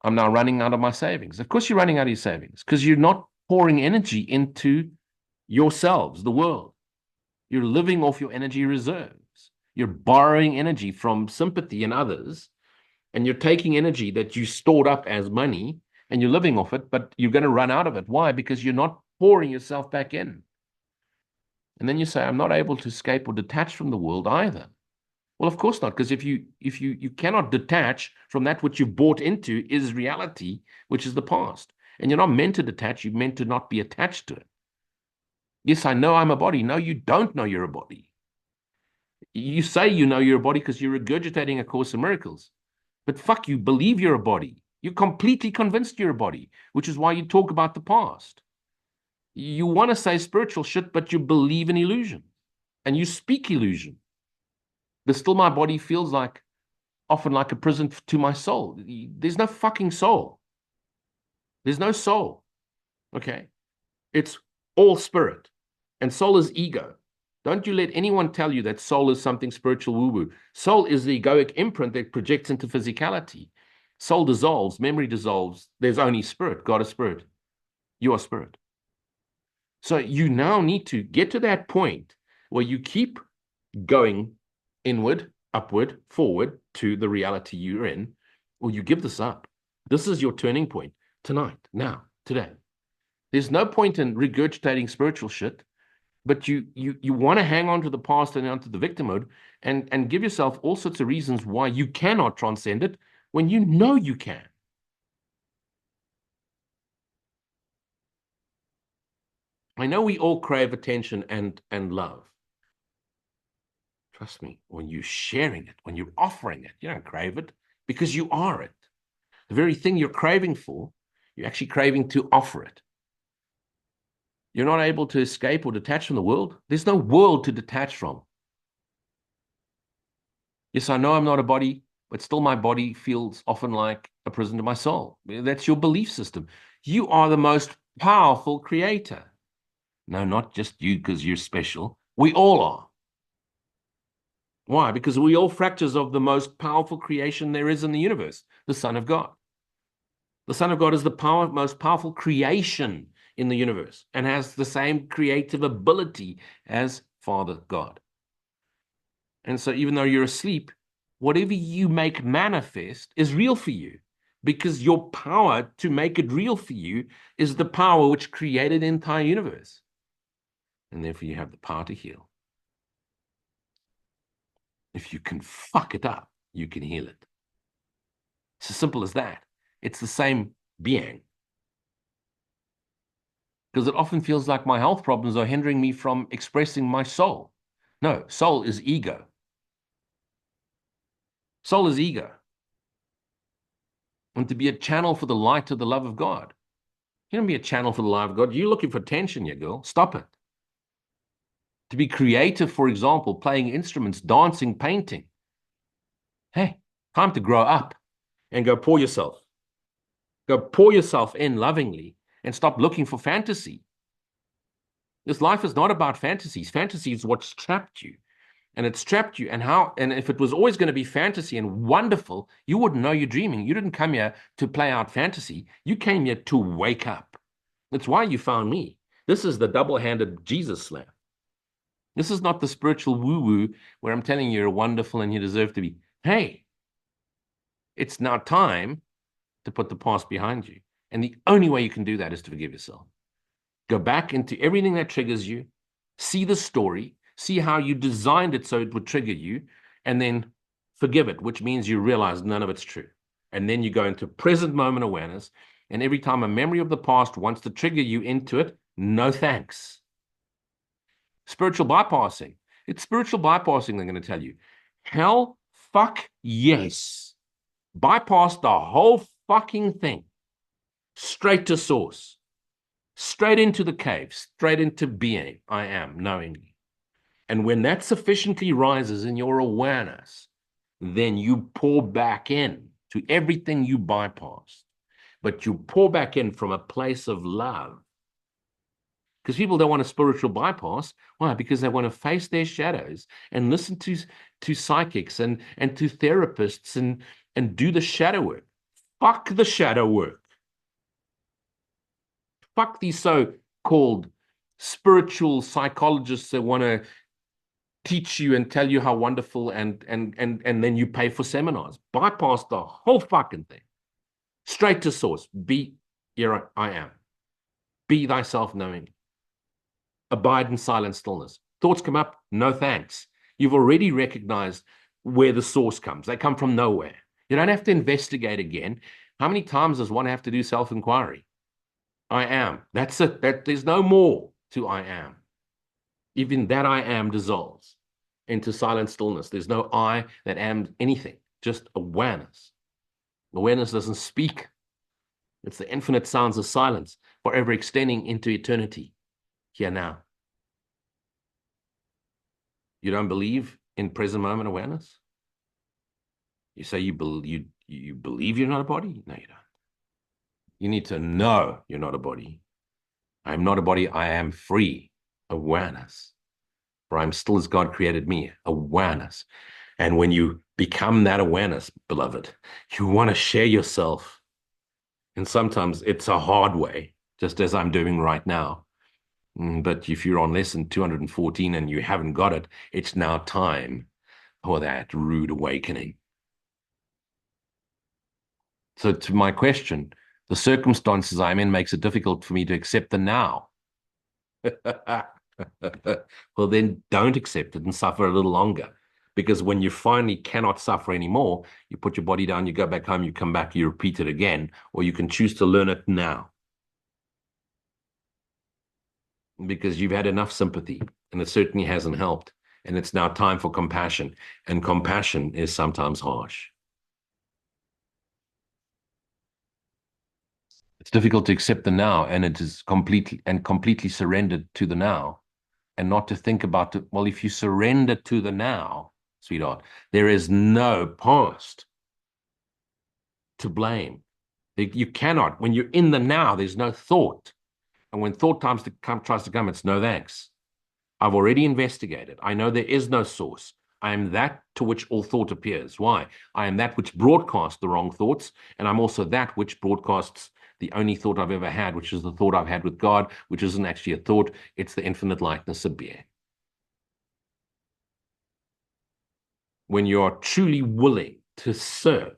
Speaker 1: I'm now running out of my savings. Of course, you're running out of your savings because you're not pouring energy into yourselves, the world. You're living off your energy reserves. You're borrowing energy from sympathy in others, and you're taking energy that you stored up as money and you're living off it, but you're going to run out of it. Why? Because you're not pouring yourself back in. And then you say, I'm not able to escape or detach from the world either. Well, of course not, because if you cannot detach from that which you've bought into is reality, which is the past. And you're not meant to detach, you're meant to not be attached to it. Yes, I know I'm a body. No, you don't know you're a body. You say you know you're a body because you're regurgitating A Course in Miracles. But fuck, you believe you're a body. You're completely convinced you're a body, which is why you talk about the past. You want to say spiritual shit, but you believe in illusion and you speak illusion. But still, my body feels like often like a prison to my soul. There's no fucking soul. There's no soul. Okay. It's all spirit. And soul is ego. Don't you let anyone tell you that soul is something spiritual woo-woo. Soul is the egoic imprint that projects into physicality. Soul dissolves, memory dissolves. There's only spirit. God is spirit. You are spirit. So you now need to get to that point where you keep going inward, upward, forward to the reality you're in, or you give this up. This is your turning point tonight, now, today. There's no point in regurgitating spiritual shit, but you want to hang on to the past and onto the victimhood and give yourself all sorts of reasons why you cannot transcend it when you know you can. I know we all crave attention and love. Trust me, when you're sharing it, when you're offering it, you don't crave it because you are it. The very thing you're craving for, you're actually craving to offer it. You're not able to escape or detach from the world. There's no world to detach from. Yes, I know I'm not a body, but still my body feels often like a prison to my soul. That's your belief system. You are the most powerful creator. No, not just you because you're special. We all are. Why? Because we all fractures of the most powerful creation there is in the universe, the Son of God. The Son of God is the most powerful creation in the universe and has the same creative ability as Father God. And so even though you're asleep, whatever you make manifest is real for you because your power to make it real for you is the power which created the entire universe. And therefore you have the power to heal. If you can fuck it up, you can heal it. It's as simple as that. It's the same being. Because it often feels like my health problems are hindering me from expressing my soul. No, soul is ego. Soul is ego. And to be a channel for the light of the love of God. You don't be a channel for the love of God. You're looking for attention, you girl. Stop it. To be creative, for example, playing instruments, dancing, painting. Hey, time to grow up and go pour yourself. Go pour yourself in lovingly and stop looking for fantasy. This life is not about fantasies. Fantasy is what's trapped you. And it's trapped you. And if it was always going to be fantasy and wonderful, you wouldn't know you're dreaming. You didn't come here to play out fantasy. You came here to wake up. That's why you found me. This is the double-handed Jesus slam. This is not the spiritual woo-woo where I'm telling you you're wonderful and you deserve to be. Hey, it's now time to put the past behind you. And the only way you can do that is to forgive yourself. Go back into everything that triggers you, see the story, see how you designed it so it would trigger you, and then forgive it, which means you realize none of it's true. And then you go into present moment awareness. And every time a memory of the past wants to trigger you into it, no thanks. Spiritual bypassing. It's spiritual bypassing, they're going to tell you. Hell, fuck yes. Bypass the whole fucking thing. Straight to source. Straight into the cave. Straight into being. I am, knowingly. And when that sufficiently rises in your awareness, then you pour back in to everything you bypassed. But you pour back in from a place of love. Because people don't want a spiritual bypass. Why? Because they want to face their shadows and listen to psychics and to therapists and do the shadow work. Fuck the shadow work. Fuck these so-called spiritual psychologists that want to teach you and tell you how wonderful and then you pay for seminars. Bypass the whole fucking thing. Straight to source. Be here I am. Be thyself knowing. Abide in silent stillness. Thoughts come up, no thanks. You've already recognized where the source comes. They come from nowhere. You don't have to investigate again. How many times does one have to do self-inquiry? I am. That's it. There's no more to I am. Even that I am dissolves into silent stillness. There's no I that am anything, just awareness. Awareness doesn't speak. It's the infinite sounds of silence, forever extending into eternity. here now. You don't believe in present moment awareness? You say you believe you're not a body? No, you don't. You need to know you're not a body. I am not a body. I am free. Awareness. For I'm still as God created me. Awareness. And when you become that awareness, beloved, you want to share yourself. And sometimes it's a hard way, just as I'm doing right now. But if you're on lesson 214 and you haven't got it, it's now time for that rude awakening. So to my question, the circumstances I'm in makes it difficult for me to accept the now. Well, then don't accept it and suffer a little longer. Because when you finally cannot suffer anymore, you put your body down, you go back home, you come back, you repeat it again, or you can choose to learn it now. Because you've had enough sympathy, and it certainly hasn't helped. And it's now time for compassion. And compassion is sometimes harsh. It's difficult to accept the now, and it is completely surrendered to the now, and not to think about it. Well, if you surrender to the now, sweetheart, there is no past to blame. You cannot. When you're in the now, there's no thought. And when thought tries to come, it's no thanks. I've already investigated. I know there is no source. I am that to which all thought appears. Why? I am that which broadcasts the wrong thoughts, and I'm also that which broadcasts the only thought I've ever had, which is the thought I've had with God, which isn't actually a thought. It's the infinite likeness of being. When you are truly willing to serve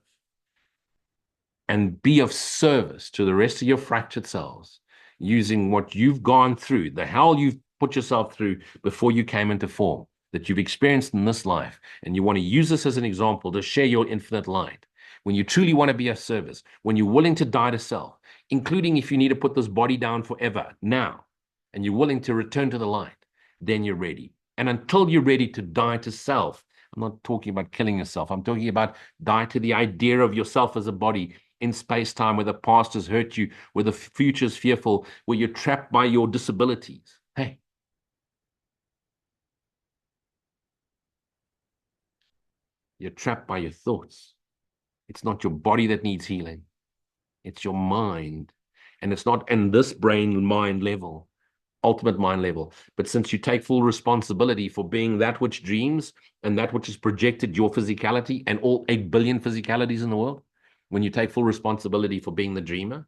Speaker 1: and be of service to the rest of your fractured selves, using what you've gone through, the hell you've put yourself through before you came into form, that you've experienced in this life, and you want to use this as an example to share your infinite light. When you truly want to be of service, when you're willing to die to self, including if you need to put this body down forever now, and you're willing to return to the light, then you're ready. And until you're ready to die to self, I'm not talking about killing yourself. I'm talking about die to the idea of yourself as a body in space-time, where the past has hurt you, where the future is fearful, where you're trapped by your disabilities. Hey, you're trapped by your thoughts. It's not your body that needs healing. It's your mind. And it's not in this brain mind level, ultimate mind level. But since you take full responsibility for being that which dreams and that which has projected your physicality and all 8 billion physicalities in the world, when you take full responsibility for being the dreamer,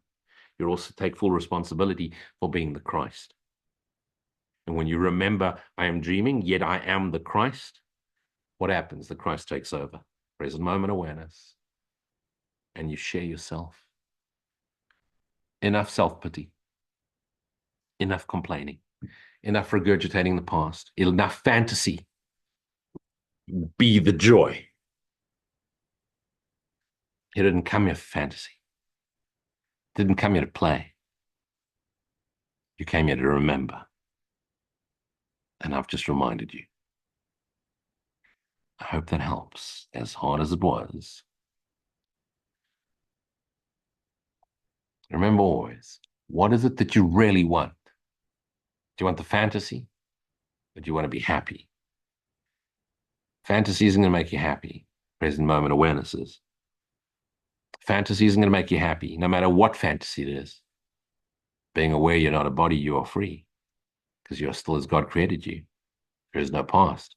Speaker 1: you also take full responsibility for being the Christ. And when you remember, I am dreaming, yet I am the Christ, what happens? The Christ takes over. Present moment awareness. And you share yourself. Enough self-pity. Enough complaining. Enough regurgitating the past. Enough fantasy. Be the joy. It didn't come here for fantasy. It didn't come here to play. You came here to remember. And I've just reminded you. I hope that helps, as hard as it was. Remember always, what is it that you really want? Do you want the fantasy? Or do you want to be happy? Fantasy isn't going to make you happy. Present moment awareness is. Fantasy isn't going to make you happy, no matter what fantasy it is. Being aware you're not a body, you are free, because you're still as God created you. There is no past.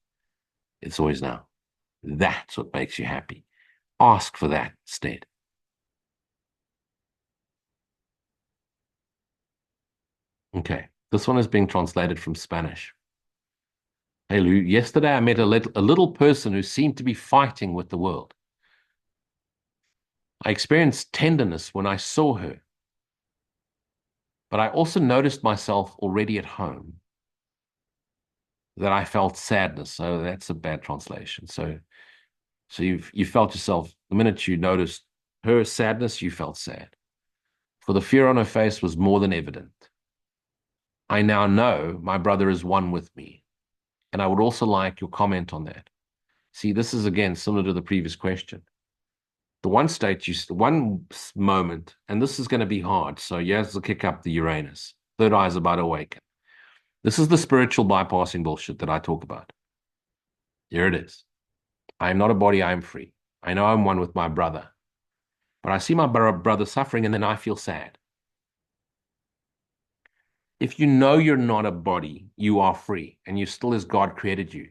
Speaker 1: It's always now. That's what makes you happy. Ask for that instead. Okay, this one is being translated from Spanish. Hey Lou, yesterday I met a little person who seemed to be fighting with the world. I experienced tenderness when I saw her, but I also noticed myself already at home, that I felt sadness. So that's a bad translation. So you felt yourself, the minute you noticed her sadness, you felt sad. For the fear on her face was more than evident. I now know my brother is one with me. And I would also like your comment on that. See, this is again similar to the previous question. The one state, one moment, and this is going to be hard. So you have to kick up the Uranus. Third eye is about to awaken. This is the spiritual bypassing bullshit that I talk about. Here it is. I am not a body, I am free. I know I'm one with my brother, but I see my brother suffering and then I feel sad. If you know you're not a body, you are free and you still as God created you.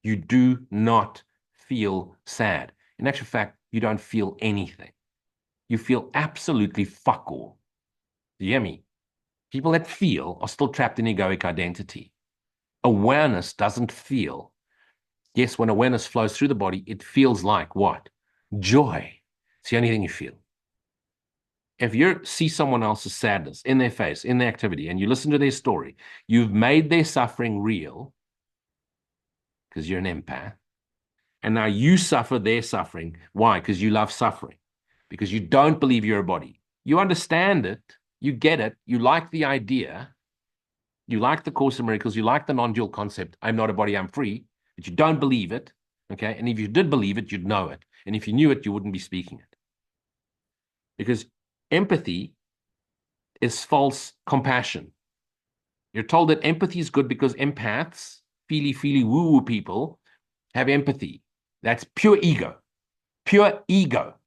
Speaker 1: You do not feel sad. In actual fact, you don't feel anything. You feel absolutely fuck all. Do you hear me? People that feel are still trapped in egoic identity. Awareness doesn't feel. Yes, when awareness flows through the body, it feels like what? Joy. It's the only thing you feel. If you see someone else's sadness in their face, in their activity, and you listen to their story, you've made their suffering real because you're an empath. And now you suffer their suffering. Why? Because you love suffering, because you don't believe you're a body. You understand it, you get it, you like the idea, you like the Course in Miracles, you like the non-dual concept, I'm not a body, I'm free, but you don't believe it, okay? And if you did believe it, you'd know it. And if you knew it, you wouldn't be speaking it. Because empathy is false compassion. You're told that empathy is good because empaths, feely, woo-woo people, have empathy. That's pure ego,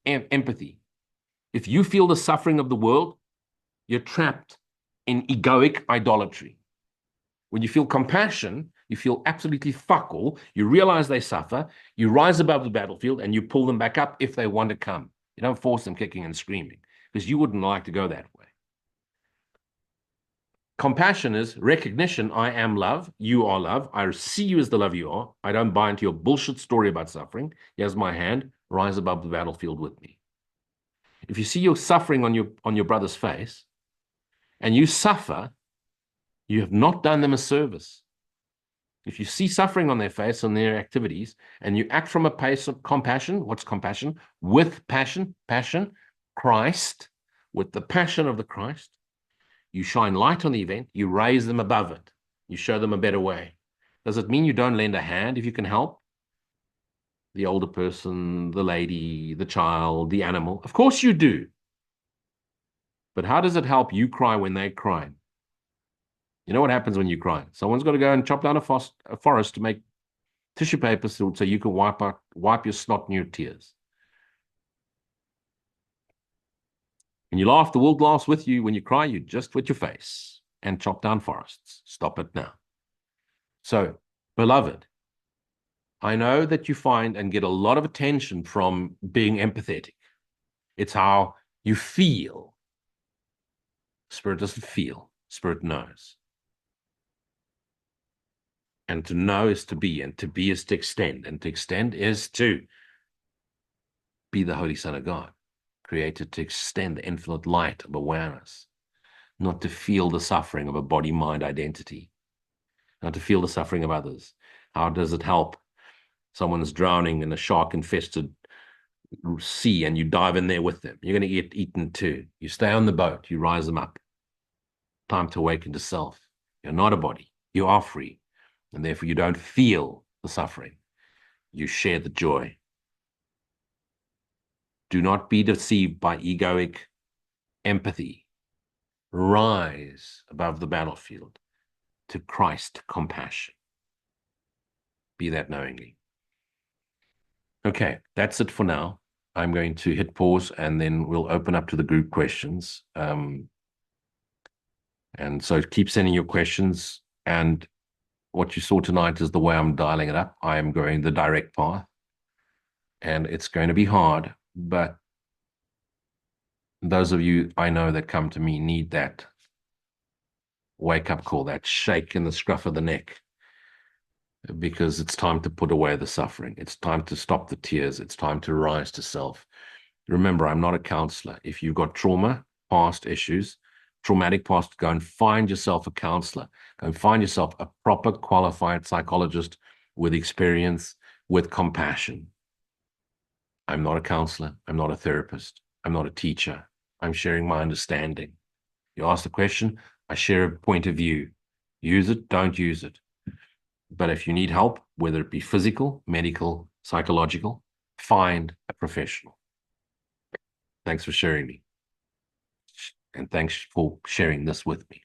Speaker 1: empathy. If you feel the suffering of the world, you're trapped in egoic idolatry. When you feel compassion, you feel absolutely fuck all. You realize they suffer. You rise above the battlefield and you pull them back up if they want to come. You don't force them kicking and screaming because you wouldn't like to go that way. Compassion is recognition. I am love. You are love. I see you as the love you are. I don't buy into your bullshit story about suffering. Here's my hand. Rise above the battlefield with me. If you see your suffering on your brother's face and you suffer, you have not done them a service. If you see suffering on their face, on their activities, and you act from a place of compassion, what's compassion? With passion, Christ, with the passion of the Christ, you shine light on the event, you raise them above it, you show them a better way. Does it mean you don't lend a hand if you can help? The older person, the lady, the child, the animal? Of course you do. But how does it help you cry when they cry? You know what happens when you cry? Someone's got to go and chop down a forest to make tissue paper so you can wipe your snot and your tears. When you laugh, the world laughs with you. When you cry, you just with your face and chop down forests. Stop it now. So, beloved, I know that you find and get a lot of attention from being empathetic. It's how you feel. Spirit doesn't feel. Spirit knows. And to know is to be, and to be is to extend, and to extend is to be the Holy Son of God, created to extend the infinite light of awareness, not to feel the suffering of a body-mind identity, not to feel the suffering of others. How does it help? Someone's drowning in a shark-infested sea and you dive in there with them. You're going to get eaten too. You stay on the boat. You rise them up. Time to awaken to self. You're not a body. You are free. And therefore you don't feel the suffering. You share the joy. Do not be deceived by egoic empathy. Rise above the battlefield to Christ compassion. Be that knowingly. Okay, that's it for now. I'm going to hit pause and then we'll open up to the group questions. And so keep sending your questions. And what you saw tonight is the way I'm dialing it up. I am going the direct path. And it's going to be hard, but those of you I know that come to me need that wake up call, that shake in the scruff of the neck, because it's time to put away the suffering. It's time to stop the tears. It's time to rise to self. Remember, I'm not a counselor. If you've got trauma, past issues, traumatic past, go and find yourself a counselor. Go and find yourself a proper qualified psychologist with experience, with compassion. I'm not a counselor. I'm not a therapist. I'm not a teacher. I'm sharing my understanding. You ask the question, I share a point of view. Use it, don't use it. But if you need help, whether it be physical, medical, psychological, find a professional. Thanks for sharing me. And thanks for sharing this with me.